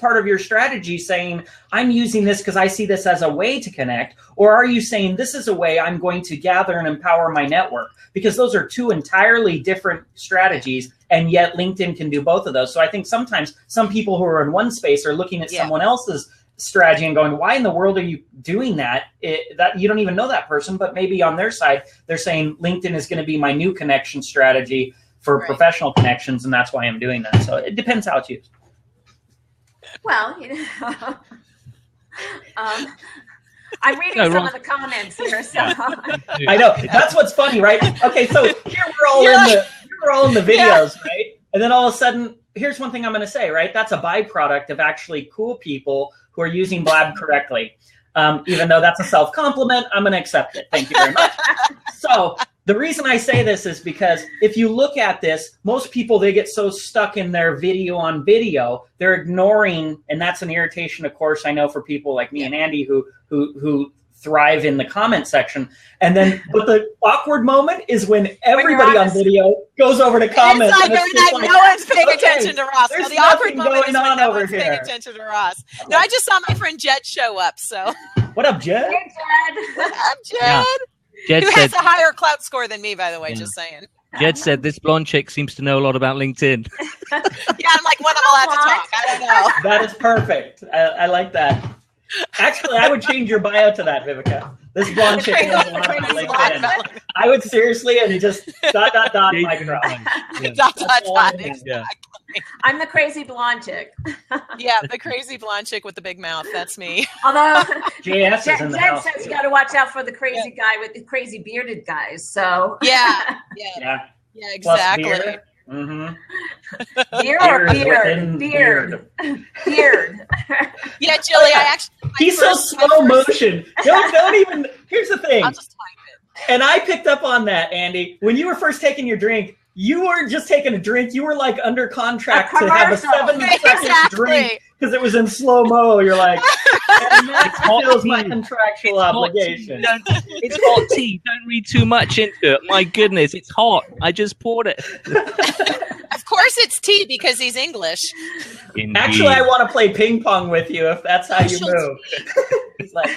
part of your strategy saying, I'm using this because I see this as a way to connect? Or are you saying this is a way I'm going to gather and empower my network? Because those are two entirely different strategies, and yet LinkedIn can do both of those. So I think sometimes some people who are in one space are looking at someone else's strategy and going, why in the world are you doing that? That you don't even know that person, but maybe on their side, they're saying LinkedIn is going to be my new connection strategy for professional connections, and that's why I'm doing that. So it depends how it's used. Well, I'm reading some of the comments here, so I know that's what's funny, right? Okay, so here we're all in the videos, right? And then all of a sudden, here's one thing I'm going to say, right? That's a byproduct of actually cool people who are using Blab correctly. Even though that's a self-compliment, I'm going to accept it. Thank you very much. So the reason I say this is because if you look at this, most people, they get so stuck in their video on video, they're ignoring, and that's an irritation, of course, I know for people like me and Andy who thrive in the comment section. And then, but the awkward moment is when everybody on video goes over to comments. It's like, no one's paying attention to Ross. There's the awkward moment going is on when no over one's here. paying attention to Ross. No, I just saw my friend Jed show up. So what up, Jed? Hey, Jed. what up, Jed? Yeah. Jed Who said, has a higher clout score than me, by the way, Yeah. just saying. Jed said this blonde chick seems to know a lot about LinkedIn. Yeah, I'm like, when I'm allowed to talk. I don't know. That is perfect. I like that. Actually, I would change your bio to that, Vivica. This blonde chick knows a lot about LinkedIn. I would seriously, and just ... mic drop. Yeah. Dot. Yeah. I'm the crazy blonde chick. Yeah, the crazy blonde chick with the big mouth. That's me. Although JS is Jen in the house. says you got to watch out for the crazy guy with the crazy bearded guys. So Yeah, Yeah. exactly. Plus beer. Mm-hmm. beard or Beard. beard? Beard. Yeah, Jilly, I actually. He's so slow motion. Don't even. Here's the thing. I'll just type it. And I picked up on that, Andy. When you were first taking your drink, you weren't just taking a drink. You were like under contract to have a commercial. 7-second drink because it was in slow mo. You're like, and that fulfills my contractual obligation. It's hot tea. Don't read too much into it. My goodness, it's hot. I just poured it. Of course it's tea because he's English. Indeed. Actually, I want to play ping pong with you if that's how you She'll move. He's like,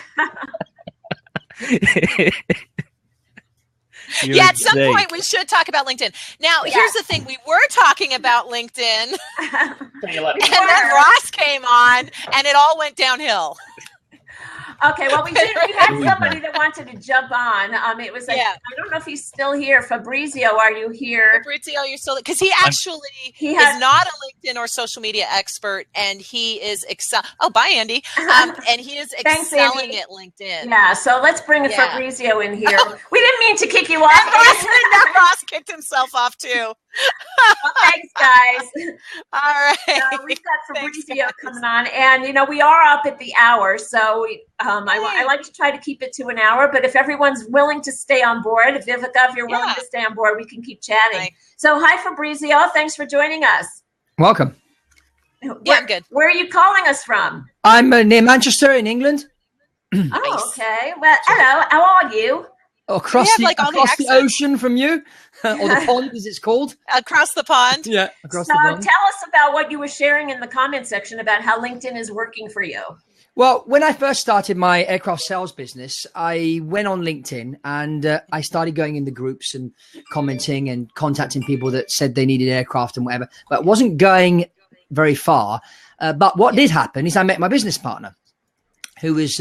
Yeah, at some point we should talk about LinkedIn. Now, here's the thing. We were talking about LinkedIn, and then Ross came on, and it all went downhill. Okay, well, we had somebody that wanted to jump on. It was like, Yeah. I don't know if he's still here. Fabrizio, are you here? Fabrizio, you're still, because he actually is not a LinkedIn or social media expert, and he is bye, Andy. And he is Thanks, excelling Andy. at LinkedIn. Yeah, so let's bring Yeah. Fabrizio in here. We didn't mean to kick you off. Ross kicked himself off too. Well, thanks, guys. All right. We've got Fabrizio coming on, and we are up at the hour, so I like to try to keep it to an hour. But if everyone's willing to stay on board, if you're willing to stay on board, we can keep chatting. Right. So, hi, Fabrizio. Thanks for joining us. Welcome. Yeah, I'm good. Where are you calling us from? I'm near Manchester in England. Oh, okay. Well, hello. How are you? Across We have, all the across the accents. ocean from you, or the pond as it's called. Across the pond. Yeah, across So the pond. tell us about what you were sharing in the comment section about how LinkedIn is working for you. Well, when I first started my aircraft sales business, I went on LinkedIn and I started going in the groups and commenting and contacting people that said they needed aircraft and whatever, but it wasn't going very far. But what did happen is I met my business partner, who was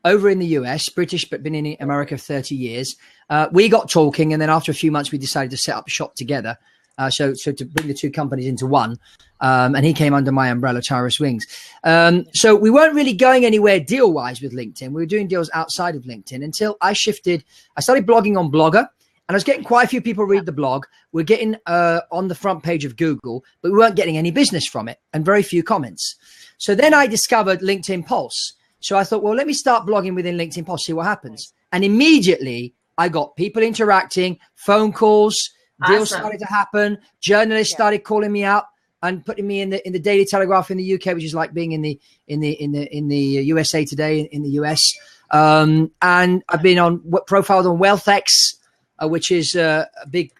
over in the US, British, but been in America for 30 years. We got talking, and then after a few months, we decided to set up a shop together. So to bring the two companies into one. And he came under my umbrella, Tyrus Wings. So we weren't really going anywhere deal-wise with LinkedIn. We were doing deals outside of LinkedIn until I started blogging on Blogger, and I was getting quite a few people read the blog. We're getting on the front page of Google, but we weren't getting any business from it and very few comments. So then I discovered LinkedIn Pulse. So I thought, well, let me start blogging within LinkedIn Pulse, see what happens. And immediately I got people interacting, phone calls, deals started to happen. Journalists started calling me up and putting me in the Daily Telegraph in the UK, which is like being in the USA Today in the US. And I've been profiled on WealthX, which is a big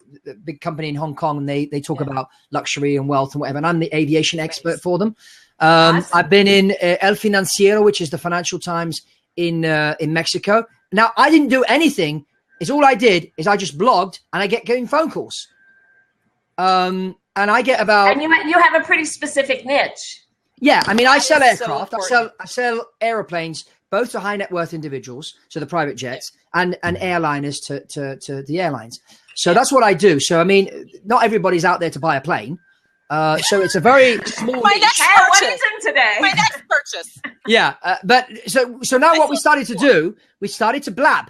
company in Hong Kong, and they talk about luxury and wealth and whatever. And I'm the aviation expert for them. I've been in El Financiero, which is the Financial Times in Mexico. Now, I didn't do anything. All I did is I just blogged, and I getting phone calls. And I get about. And you have a pretty specific niche. Yeah, I mean, I sell is so aircraft. important. I sell aeroplanes, both to high net worth individuals, so the private jets, and airliners to the airlines. So that's what I do. So I mean, not everybody's out there to buy a plane. So it's a very small. My next What purchase. is in today? My next purchase. Yeah, but so now what we started to do, we started to blab.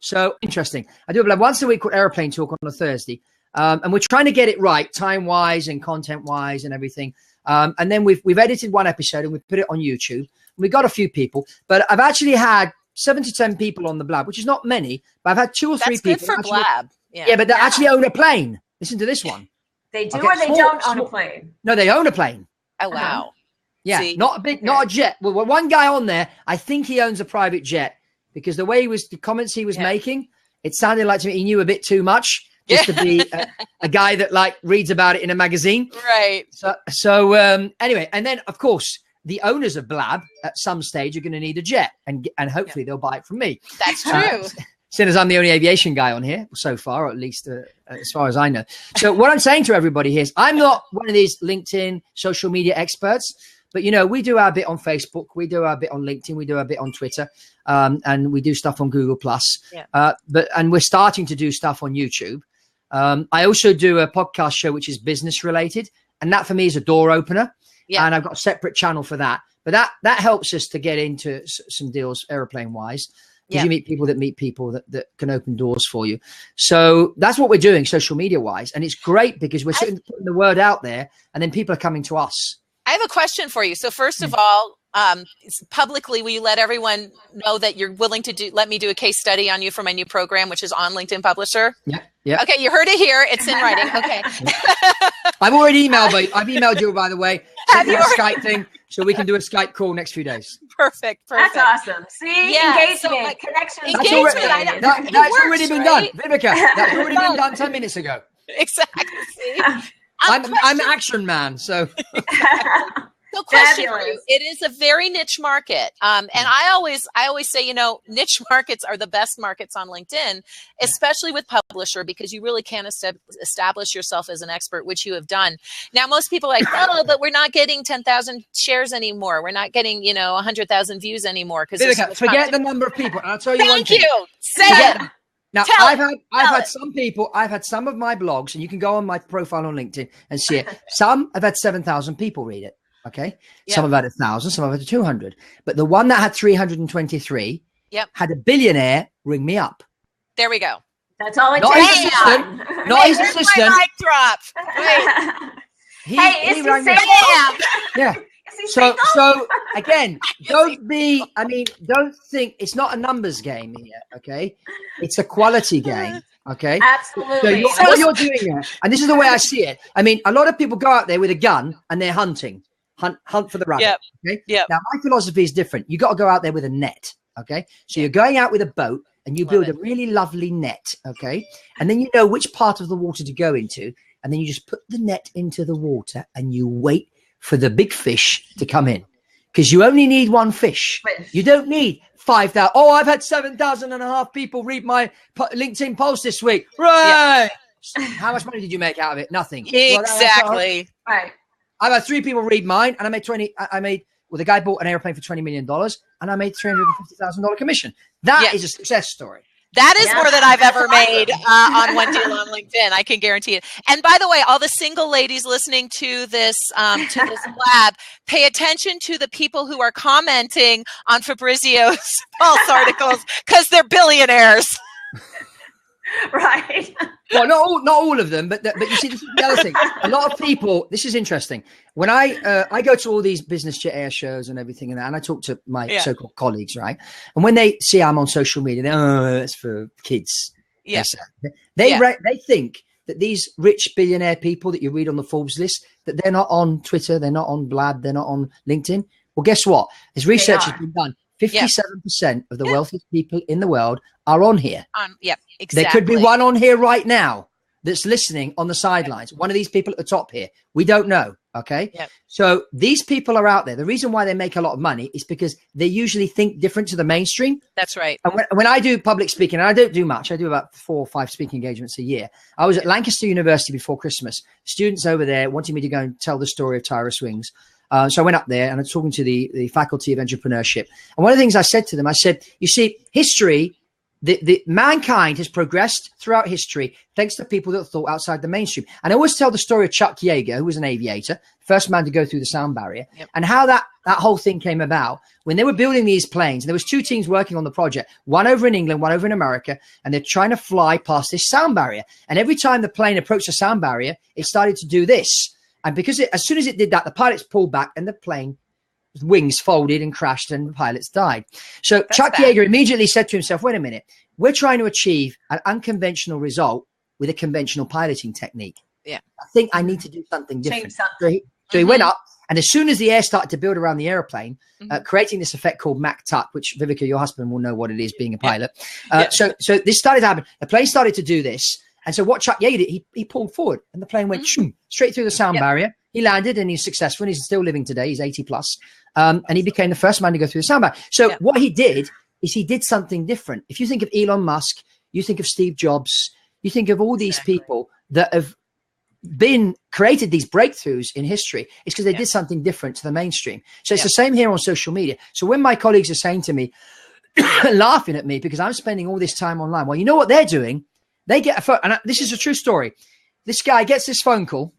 So interesting. I do a blab once a week called Airplane Talk on a Thursday. And we're trying to get it right, time-wise and content-wise and everything. And then we've edited one episode and we've put it on YouTube. We got a few people, but I've actually had 7 to 10 people on the Blab, which is not many, but I've had 2 or 3 people. That's good for actually, Blab. Yeah, but they actually own a plane. Listen to this one. They do, or they don't own a plane? No, they own a plane. Oh, wow. Yeah, See? not a jet. Well, one guy on there, I think he owns a private jet because the way the comments he was making, it sounded like to me he knew a bit too much just to be a guy that like reads about it in a magazine. Right. So anyway, and then of course the owners of Blab at some stage are going to need a jet, and hopefully they'll buy it from me. That's true. Seeing as I'm the only aviation guy on here so far, or at least as far as I know. So what I'm saying to everybody here is I'm not one of these LinkedIn social media experts. But, we do our bit on Facebook. We do our bit on LinkedIn. We do our bit on Twitter. And we do stuff on Google+. And we're starting to do stuff on YouTube. I also do a podcast show, which is business related. And that for me is a door opener. Yeah. And I've got a separate channel for that. But that helps us to get into some deals airplane wise. Because you meet people that can open doors for you. So that's what we're doing social media wise. And it's great because we're putting the word out there and then people are coming to us. I have a question for you. So first of all, publicly, will you let everyone know that you're willing to let me do a case study on you for my new program, which is on LinkedIn Publisher? Yeah. Okay, you heard it here. It's in writing. Okay. I've already emailed you. I've emailed you, by the way. Send me a Skype thing so we can do a Skype call next few days. Perfect. That's awesome. See, engagement, connections. That's already been done. Viveka, that's already been done 10 minutes ago. Exactly. See? I'm action man, so. So question for you. It is a very niche market. And I always say, niche markets are the best markets on LinkedIn, especially with publisher, because you really can establish yourself as an expert, which you have done. Now, most people are like, oh, but we're not getting 10,000 shares anymore. We're not getting, 100,000 views anymore. Because forget the number of people. And I'll tell you one thing. Thank you. Say it. Now, I've had some of my blogs, and you can go on my profile on LinkedIn and see it. Some have had 7,000 people read it. Okay. Yep. Some have had 1,000, some have had 200. But the one that had 323 had a billionaire ring me up. There we go. That's all it takes. Not his assistant. My mic drop. He rang me. Yeah. So again, don't think it's not a numbers game here, okay? It's a quality game, okay? Absolutely. So what you're doing here, and this is the way I see it. I mean, a lot of people go out there with a gun and they're hunting, hunt for the rabbit. Okay. Yep. Now my philosophy is different. You got to go out there with a net, okay? So you're going out with a boat and you build a really lovely net, okay? And then you know which part of the water to go into, and then you just put the net into the water and you wait for the big fish to come in, because you only need one fish. You don't need 5,000. Oh, I've had 7,500 people read my LinkedIn post this week. Right. Yeah. How much money did you make out of it? Nothing. Exactly. Right. I've had 3 people read mine, and I made the guy bought an airplane for $20 million, and I made $350,000 commission. That is a success story. That is more than I've ever made on one deal on LinkedIn. I can guarantee it. And by the way, all the single ladies listening to this Blab, pay attention to the people who are commenting on Fabrizio's false articles, because they're billionaires. Right. Well, not all of them, but you see, this is the other thing. A lot of people. This is interesting. When I go to all these business jet air shows and everything, and I talk to my so-called colleagues, right? And when they see I'm on social media, it's for kids. Yeah. They think that these rich billionaire people that you read on the Forbes list, that they're not on Twitter, they're not on Blab, they're not on LinkedIn. Well, guess what? As research has been done, 57% of the wealthiest people in the world are on here. Exactly. There could be one on here right now that's listening on the sidelines. One of these people at the top here. We don't know. Okay. Yep. So these people are out there. The reason why they make a lot of money is because they usually think different to the mainstream. That's right. And when I do public speaking, and I don't do much, I do about 4 or 5 speaking engagements a year. I was at Lancaster University before Christmas. Students over there wanted me to go and tell the story of Tyrus Wings. So I went up there and I was talking to the faculty of entrepreneurship. And one of the things I said to them, I said, you see, history, the mankind has progressed throughout history thanks to people that thought outside the mainstream. And I always tell the story of Chuck Yeager, who was an aviator, first man to go through the sound barrier, and how that whole thing came about when they were building these planes. And there was 2 teams working on the project, one over in England, one over in America, and they're trying to fly past this sound barrier. And every time the plane approached the sound barrier, it started to do this. And because as soon as it did that, the pilots pulled back and the plane wings folded and crashed and the pilots died. So That's Chuck bad. Yeager immediately said to himself, wait a minute, we're trying to achieve an unconventional result with a conventional piloting technique. Yeah. I think I need to do something different. Change something. So he went up, and as soon as the air started to build around the airplane, Mhm. creating this effect called Mach Tuck, which Viveka, your husband, will know what it is being a pilot. Yeah. So this started to happen. The plane started to do this. And so what Chuck Yeager did, he pulled forward, and the plane went shoom, straight through the sound barrier. He landed, and he's successful. And he's still living today. He's 80 plus. And he became the first man to go through the sound barrier. So what he did is he did something different. If you think of Elon Musk, you think of Steve Jobs, you think of all these people that have created these breakthroughs in history, it's because they did something different to the mainstream. So it's the same here on social media. So when my colleagues are saying to me, laughing at me because I'm spending all this time online, well, you know what they're doing? They get a phone, and this is a true story. This guy gets this phone call.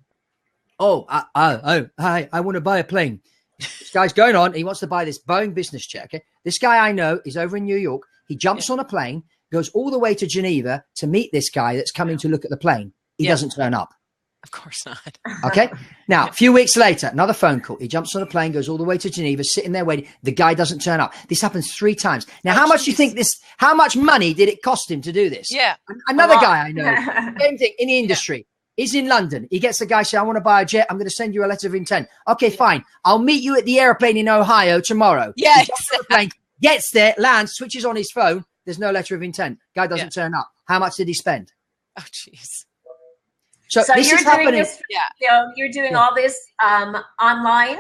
Hi, I want to buy a plane. This guy's going on. He wants to buy this Boeing business jet. Okay? This guy I know is over in New York. He jumps on a plane, goes all the way to Geneva to meet this guy that's coming to look at the plane. He doesn't turn up. Of course not. Okay. Now, a few weeks later, another phone call. He jumps on a plane, goes all the way to Geneva, sitting there waiting. The guy doesn't turn up. This happens 3 times. Now, how much do you think how much money did it cost him to do this? Yeah. Another guy I know, same thing in the industry. He's in London. He gets the guy say, I want to buy a jet. I'm going to send you a letter of intent. Okay, fine. I'll meet you at the airplane in Ohio tomorrow. Yeah, He jumps on the plane, gets there, lands, switches on his phone. There's no letter of intent. Guy doesn't turn up. How much did he spend? Oh, jeez. So this you're is doing happening. this. You're doing all this online.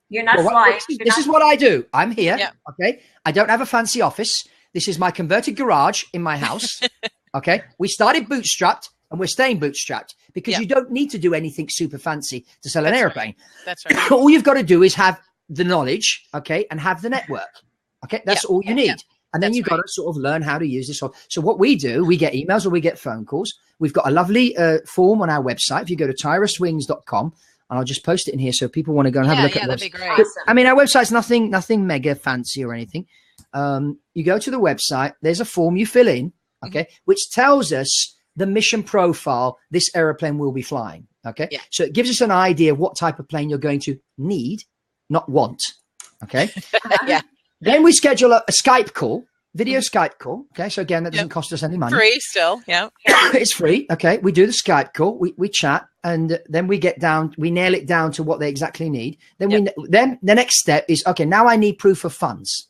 You're not flying. This is what I do. I'm here. Yeah. Okay. I don't have a fancy office. This is my converted garage in my house. Okay. We started bootstrapped and we're staying bootstrapped because you don't need to do anything super fancy to sell an airplane. That's right. All you've got to do is have the knowledge. Okay. And have the network. Okay. That's all you need. Yeah. And then you've got to sort of learn how to use this. So what we do, we get emails or we get phone calls. We've got a lovely form on our website. If you go to tyruswings.com, and I'll just post it in here so people want to go and have a look at it. That'd be great. Awesome. I mean, our website's nothing mega fancy or anything. You go to the website, there's a form you fill in, okay, which tells us the mission profile this airplane will be flying. Okay. Yeah. So it gives us an idea of what type of plane you're going to need, not want. Okay. Yeah. Then we schedule a Skype call, video Skype call. Okay. So again, that doesn't cost us any money. Free still. Yeah. It's free. Okay. We do the Skype call. We chat, and then we nail it down to what they exactly need. Then then the next step is, okay, now I need proof of funds.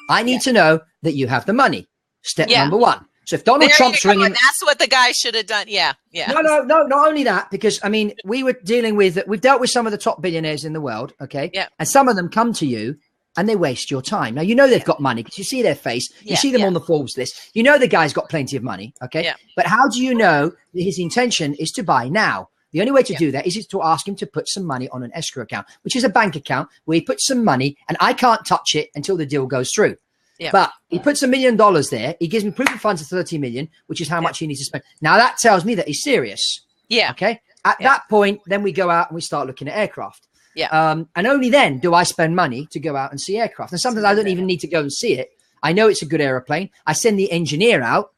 I need to know that you have the money. Step number 1. So if Donald Trump's ringing, that's what the guy should have done. Yeah. Yeah. No, not only that, because I mean, we've dealt with some of the top billionaires in the world. Okay. Yeah. And some of them come to you and they waste your time. Now, you know, they've got money because you see their face, you see them on the Forbes list. You know, the guy's got plenty of money. Okay. Yeah. But how do you know that his intention is to buy now? The only way to do that is to ask him to put some money on an escrow account, which is a bank account where he puts some money and I can't touch it until the deal goes through. Yeah. But he puts $1 million there. He gives me proof of funds of 30 million, which is how much he needs to spend. Now that tells me that he's serious. Yeah. Okay. At that point, then we go out and we start looking at aircraft. Yeah. And only then do I spend money to go out and see aircraft. And sometimes I don't even need to go and see it. I know it's a good aeroplane. I send the engineer out.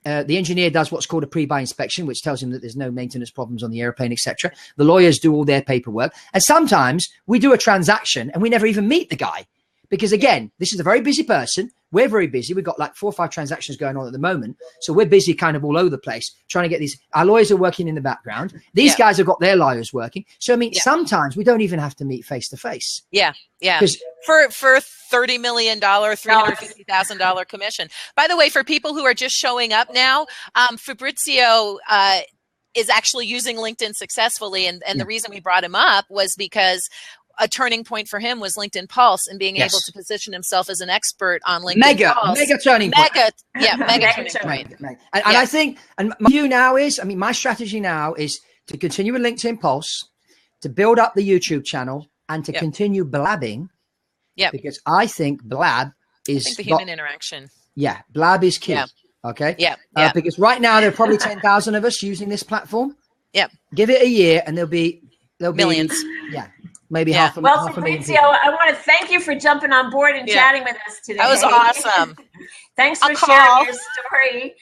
The engineer does what's called a pre-buy inspection, which tells him that there's no maintenance problems on the airplane, etc. The lawyers do all their paperwork. And sometimes we do a transaction and we never even meet the guy. Because again, this is a very busy person. We're very busy. We've got like 4 or 5 transactions going on at the moment. So we're busy kind of all over the place trying to get these. Our lawyers are working in the background. These guys have got their lawyers working. So, I mean, sometimes we don't even have to meet face to face. Yeah. Yeah. For $30 million, $350,000 commission. By the way, for people who are just showing up now, Fabrizio is actually using LinkedIn successfully. And the reason we brought him up was because a turning point for him was LinkedIn Pulse and being able to position himself as an expert on LinkedIn Pulse. Mega turning point. Mega turning point. And I think, and my view now is, I mean, my strategy now is to continue with LinkedIn Pulse, to build up the YouTube channel, and to continue blabbing. Yeah. Because I think Blab is the human interaction. Yeah. Blab is key. Yeah. Okay. Yeah. Because right now there are probably 10,000 of us using this platform. Yeah. Give it a year and there'll be millions. Maybe half a million. Fabrizio, I want to thank you for jumping on board and chatting with us today. That was awesome. Thanks for sharing your story.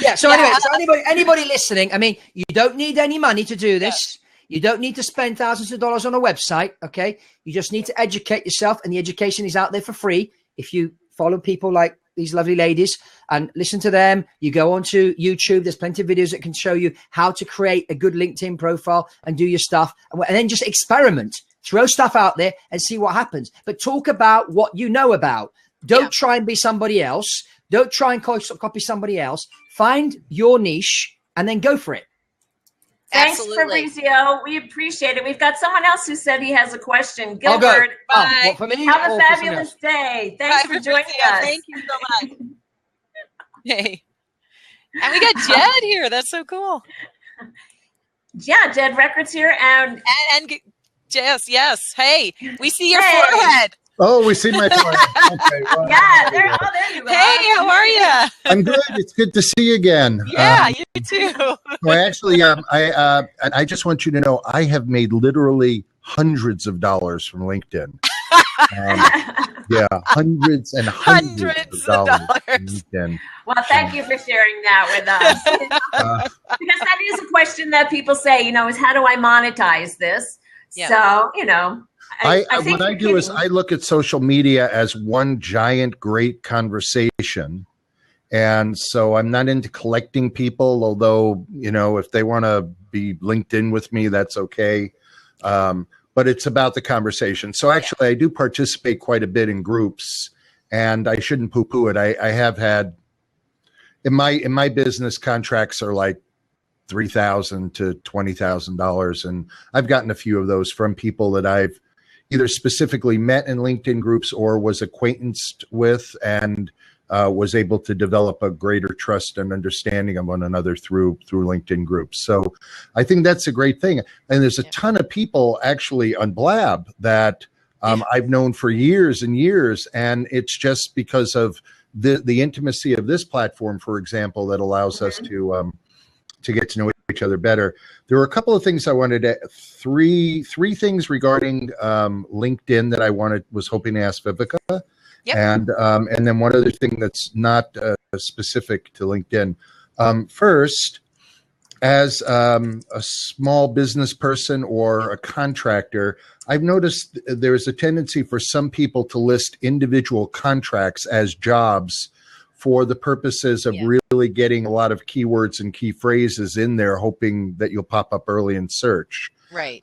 Yeah. So anyway, so anybody listening, I mean, you don't need any money to do this. Yeah. You don't need to spend thousands of dollars on a website. Okay. You just need to educate yourself, and the education is out there for free. If you follow people like these lovely ladies and listen to them, you go onto YouTube. There's plenty of videos that can show you how to create a good LinkedIn profile and do your stuff, and then just experiment. Throw stuff out there and see what happens. But talk about what you know about. Don't try and be somebody else. Don't try and copy somebody else. Find your niche and then go for it. Thanks, Fabrizio. We appreciate it. We've got someone else who said he has a question. Gilbert, what, for me? Have a fabulous day. Thanks for joining us. Thank you so much. Hey. And we got Jed here. That's so cool. Yeah, Jed Record's here. And yes. Hey, we see your forehead. Oh, we see my forehead. Okay, well, there you are. Hey, how are you? I'm good. It's good to see you again. Yeah, you too. Well, actually, I just want you to know I have made literally hundreds of dollars from LinkedIn. Hundreds and hundreds of dollars from LinkedIn. Well, thank you for sharing that with us. Because that is a question that people say, is how do I monetize this? Yeah. So, what I do is I look at social media as one giant, great conversation. And so I'm not into collecting people, although, if they want to be LinkedIn with me, that's okay. But it's about the conversation. So actually, I do participate quite a bit in groups, and I shouldn't poo-poo it. I have had in my business, contracts are like $3,000 to $20,000, and I've gotten a few of those from people that I've either specifically met in LinkedIn groups or was acquaintanced with, and was able to develop a greater trust and understanding of one another through LinkedIn groups. So I think that's a great thing. And there's a ton of people actually on Blab that I've known for years and years, and it's just because of the intimacy of this platform, for example, that allows us to get to know each other better. There were a couple of things I wanted to, three things regarding LinkedIn that I was hoping to ask Viveka. Yep. And then one other thing that's not specific to LinkedIn. First, as a small business person or a contractor, I've noticed there's a tendency for some people to list individual contracts as jobs for the purposes of really getting a lot of keywords and key phrases in there, hoping that you'll pop up early in search. Right.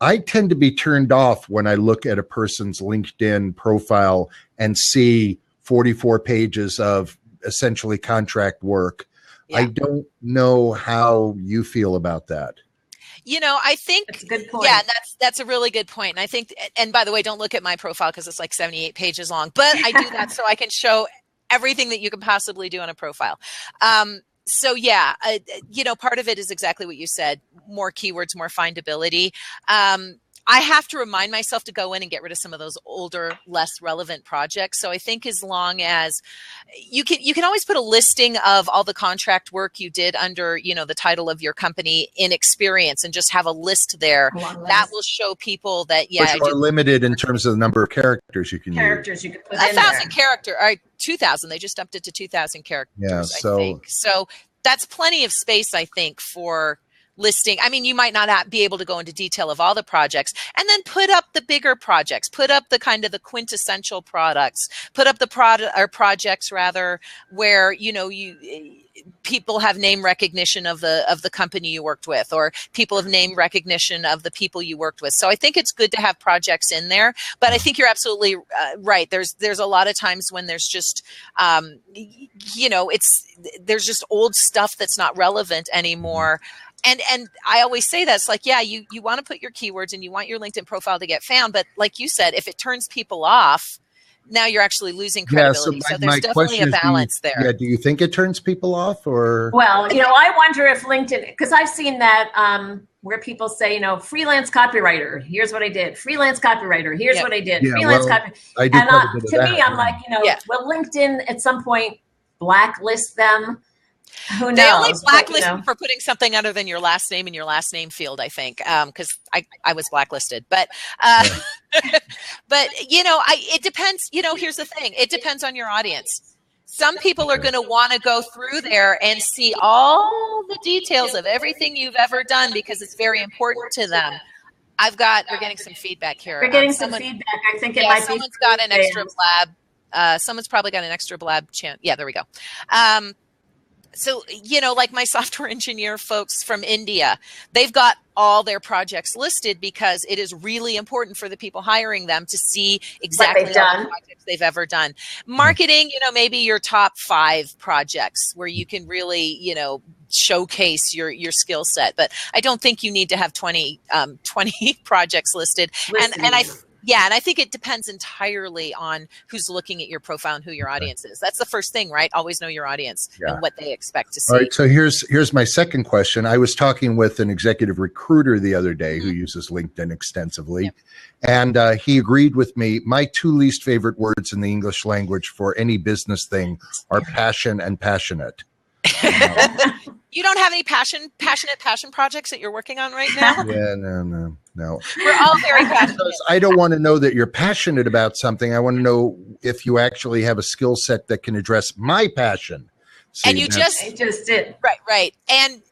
I tend to be turned off when I look at a person's LinkedIn profile and see 44 pages of essentially contract work. Yeah. I don't know how you feel about that. I think that's a good point. Yeah, that's a really good point. And I think, and by the way, don't look at my profile because it's like 78 pages long, but I do that so I can show everything that you can possibly do on a profile. So yeah, part of it is exactly what you said, more keywords, more findability. I have to remind myself to go in and get rid of some of those older, less relevant projects. So I think as long as you can always put a listing of all the contract work you did under, the title of your company in experience, and just have a list there. That will show people that, but you are limited in terms of the number of characters you can use. You can put 1,000 character, or 2,000. They just upped it to 2,000 characters. Yeah, I think. So that's plenty of space, I think, for listing. I mean, you might not be able to go into detail of all the projects, and then put up the bigger projects, put up the kind of the quintessential products, put up the projects rather, where, people have name recognition of the company you worked with, or people have name recognition of the people you worked with. So I think it's good to have projects in there, but I think you're absolutely right. There's a lot of times when there's just, there's just old stuff that's not relevant anymore. And I always say that it's like, you want to put your keywords and you want your LinkedIn profile to get found. But like you said, if it turns people off, now you're actually losing credibility. So there's definitely a balance there. Yeah. Do you think it turns people off, or? Well, I wonder if LinkedIn, because I've seen that where people say, freelance copywriter, here's what I did. Freelance copywriter, here's what I did. Freelance copywriter. I do and to me, I'm like, will LinkedIn at some point blacklist them? Who knows? They only blacklist you for putting something other than your last name in your last name field, I think, because I was blacklisted. But But, it depends. Here's the thing. It depends on your audience. Some people are going to want to go through there and see all the details of everything you've ever done because it's very important to them. We're getting some feedback here. We're getting some feedback. I think it might be. Someone's got an extra Blab. Someone's probably got an extra Blab chant. Yeah, there we go. So, like my software engineer folks from India, they've got all their projects listed because it is really important for the people hiring them to see exactly all the projects they've ever done. Marketing, maybe your top 5 projects where you can really, showcase your skill set. But I don't think you need to have 20 projects listed. And I think it depends entirely on who's looking at your profile and who your audience is. That's the first thing, right? Always know your audience and what they expect to see. All right. So here's my second question. I was talking with an executive recruiter the other day who uses LinkedIn extensively. And he agreed with me. My 2 least favorite words in the English language for any business thing are passion and passionate. You don't have any passionate passion projects that you're working on right now? Yeah, no. We're all very passionate. Because I don't want to know that you're passionate about something. I want to know if you actually have a skill set that can address my passion. See, and you just did. Right. And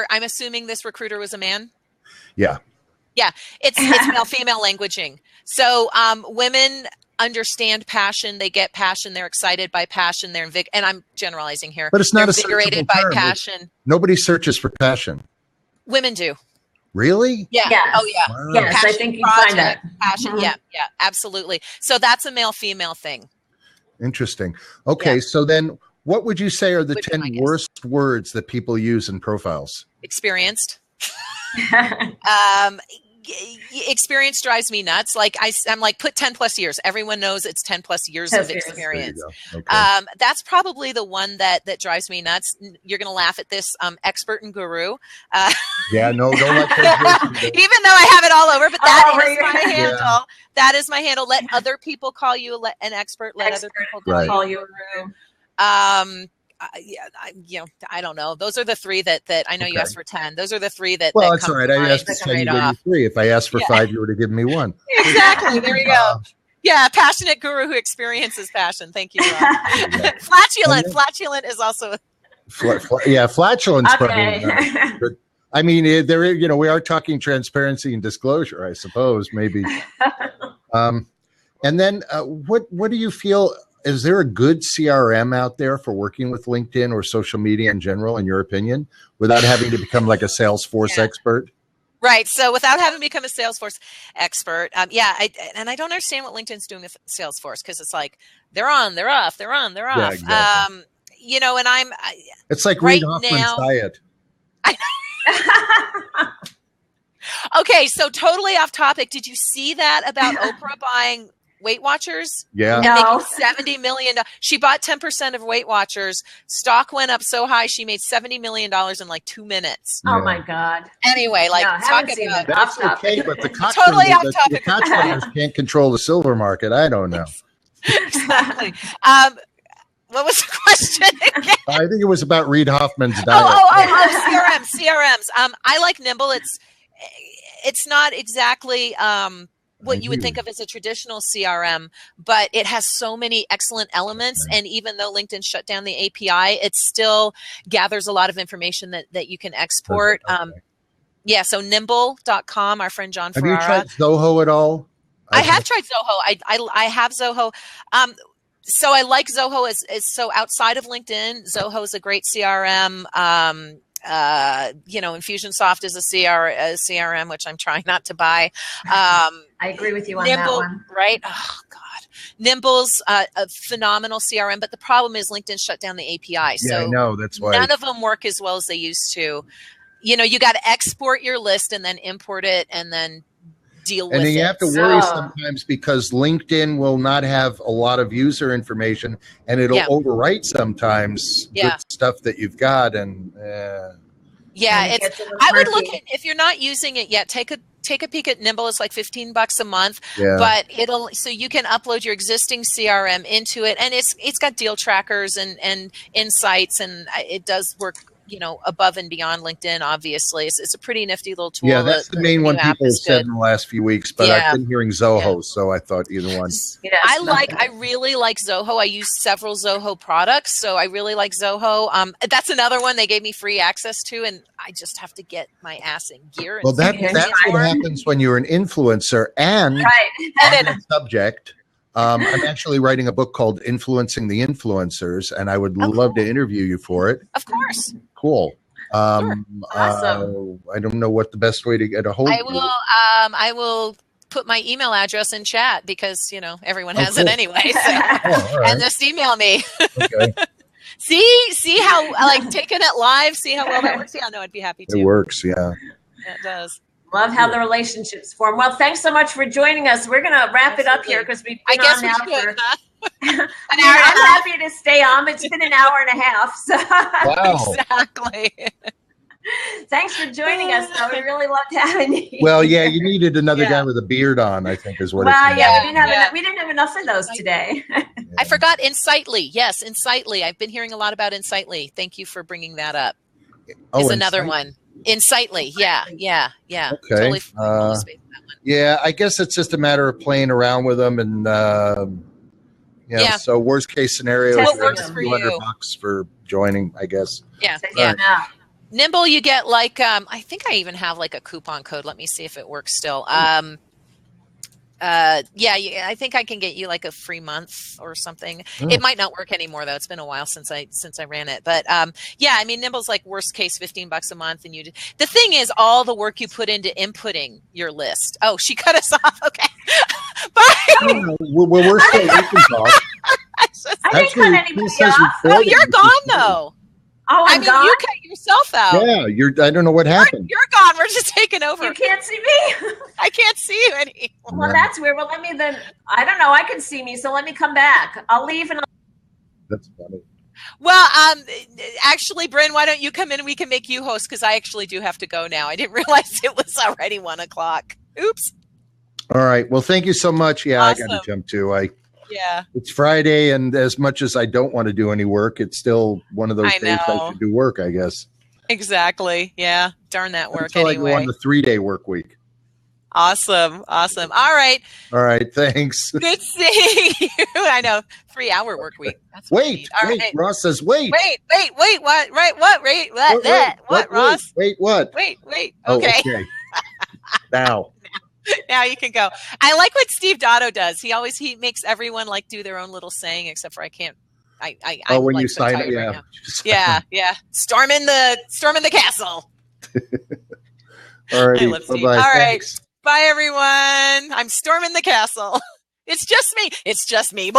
I'm assuming this recruiter was a man? Yeah. Yeah. It's male-female languaging. So women understand passion. They get passion. They're excited by passion. And I'm generalizing here. But it's not invigorated by passion. Nobody searches for passion. Women do. Really? Yeah. Yes. Oh, yeah. Wow. Yes, Passion I think you project, find that. Passion. Yeah, absolutely. So that's a male-female thing. Interesting. Okay, so then what would you say are the 10 worst words that people use in profiles? Experienced. Experience drives me nuts. Like I'm like, put 10 plus years. Everyone knows it's 10 plus years of experience. Okay. That's probably the one that drives me nuts. You're going to laugh at this. Expert and guru. Yeah, no, don't let even though I have it all over, but that is my handle. Yeah. That is my handle. Let other people call you an expert. Let other people call you a guru. I don't know. Those are the 3 that I know you asked for 10. Those are the 3 that. Well, that's all right. I asked for 10, you gave me 3. If I asked for 5, you would have given me 1. Exactly. There you go. Yeah, passionate guru who experiences passion. Thank you, Rob. Flatulent. Flatulent is also. Flatulence. Okay. Probably I mean, we are talking transparency and disclosure, I suppose, maybe. And then, what do you feel? Is there a good CRM out there for working with LinkedIn or social media in general, in your opinion, without having to become like a Salesforce expert? Right. So without having to become a Salesforce expert, I don't understand what LinkedIn's doing with Salesforce because it's like they're on, they're off, they're on, they're off. Yeah, exactly. And it's like Reid Hoffman's diet. Okay, so totally off topic. Did you see that about Oprah buying Weight Watchers? Yeah. And making $70 million. She bought 10% of Weight Watchers. Stock went up so high, she made $70 million in like 2 minutes. Oh my God. Anyway, talk about that's okay, but the cocktailers can't control the silver market. I don't know. Exactly. What was the question again? I think it was about Reid Hoffman's diet. CRMs. I like Nimble. It's not exactly what you would think of as a traditional CRM, but it has so many excellent elements. And even though LinkedIn shut down the API, it still gathers a lot of information that you can export. So nimble.com, our friend John Ferrara. Have you tried Zoho at all? I have tried Zoho. I have Zoho. So I like Zoho so outside of LinkedIn, Zoho is a great CRM. Infusionsoft is a CRM, which I'm trying not to buy. I agree with you on Nimble, that one. Right? Oh God. Nimble's a phenomenal CRM, but the problem is LinkedIn shut down the API. So I know, that's why none of them work as well as they used to. You got to export your list and then import it and then deal with it. And then you have to worry sometimes because LinkedIn will not have a lot of user information and it'll overwrite sometimes good stuff that you've got. And I would look at, if you're not using it yet, take a peek at Nimble. It's like $15 a month, but so you can upload your existing CRM into it. And it's got deal trackers and insights, and it does work above and beyond LinkedIn, obviously. It's a pretty nifty little tool. Yeah, that's the main one people have said in the last few weeks, but I've been hearing Zoho, so I thought either one. Yes, I really like Zoho. I use several Zoho products, so I really like Zoho. That's another one they gave me free access to, and I just have to get my ass in gear. Well, that's what happens when you're an influencer and on that subject. I'm actually writing a book called Influencing the Influencers, and I would love to interview you for it. Of course. Cool. Sure. Awesome. I don't know what the best way to get a hold of you. I will put my email address in chat because, everyone has it anyway. So. Right. And just email me. Okay. See how, taking it live, see how well that works? Yeah, no, I'd be happy to. It works, yeah. It does. Love how the relationships form. Well, thanks so much for joining us. We're going to wrap it up here because we've been on now for an hour. I'm happy to stay on. It's been an hour and a half. So. Wow. Exactly. Thanks for joining us, though. We really loved having you. Well, yeah, you needed another guy with a beard on, I think is what we didn't have enough of those today. I forgot Insightly. Yes, Insightly. I've been hearing a lot about Insightly. Thank you for bringing that up. It's another one. Insightly. Yeah. Okay. Totally yeah, I guess it's just a matter of playing around with them and so worst case scenario is $200 for joining, I guess. Yeah. Yeah. Nimble, you get I think I even have a coupon code. Let me see if it works still. I think I can get you a free month or something. It might not work anymore though. It's been a while since I ran it, but Nimble's worst case $15 a month, and the thing is all the work you put into inputting your list. Oh, she cut us off. Okay, bye. We're still waiting talk. I didn't cut anybody off. Oh, you're gone though. Oh, I'm gone? You cut yourself out. Yeah, I don't know what happened. You're gone. We're just taking over. You can't see me. I can't see you anymore. Well, that's weird. Well, I don't know. I can see me, so let me come back. I'll leave and That's funny. Well, actually, Bryn, why don't you come in and we can make you host, because I actually do have to go now. I didn't realize it was already 1:00. Oops. All right. Well, thank you so much. Yeah, Awesome. I got to jump too. Yeah. It's Friday, and as much as I don't want to do any work, it's still one of those days I should do work, I guess. Exactly. Yeah. Darn that work Until anyway. I go on the 3-day work week. Awesome. All right. All right. Thanks. Good seeing you. I know. 3-hour work week. That's wait. Right. Ross says, wait. Wait. What? Right. What? Wait. What, Ross? Wait. What? Wait. Okay. Oh, okay. Now you can go. I like what Steve Dotto does. He makes everyone do their own little saying, except for I can't. I'm when you so sign it, right yeah. Storming the castle. All right. Bye-bye. All right. Thanks. Bye, everyone. I'm storming the castle. It's just me.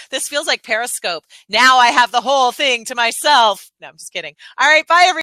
This feels like Periscope. Now I have the whole thing to myself. No, I'm just kidding. All right. Bye, everyone.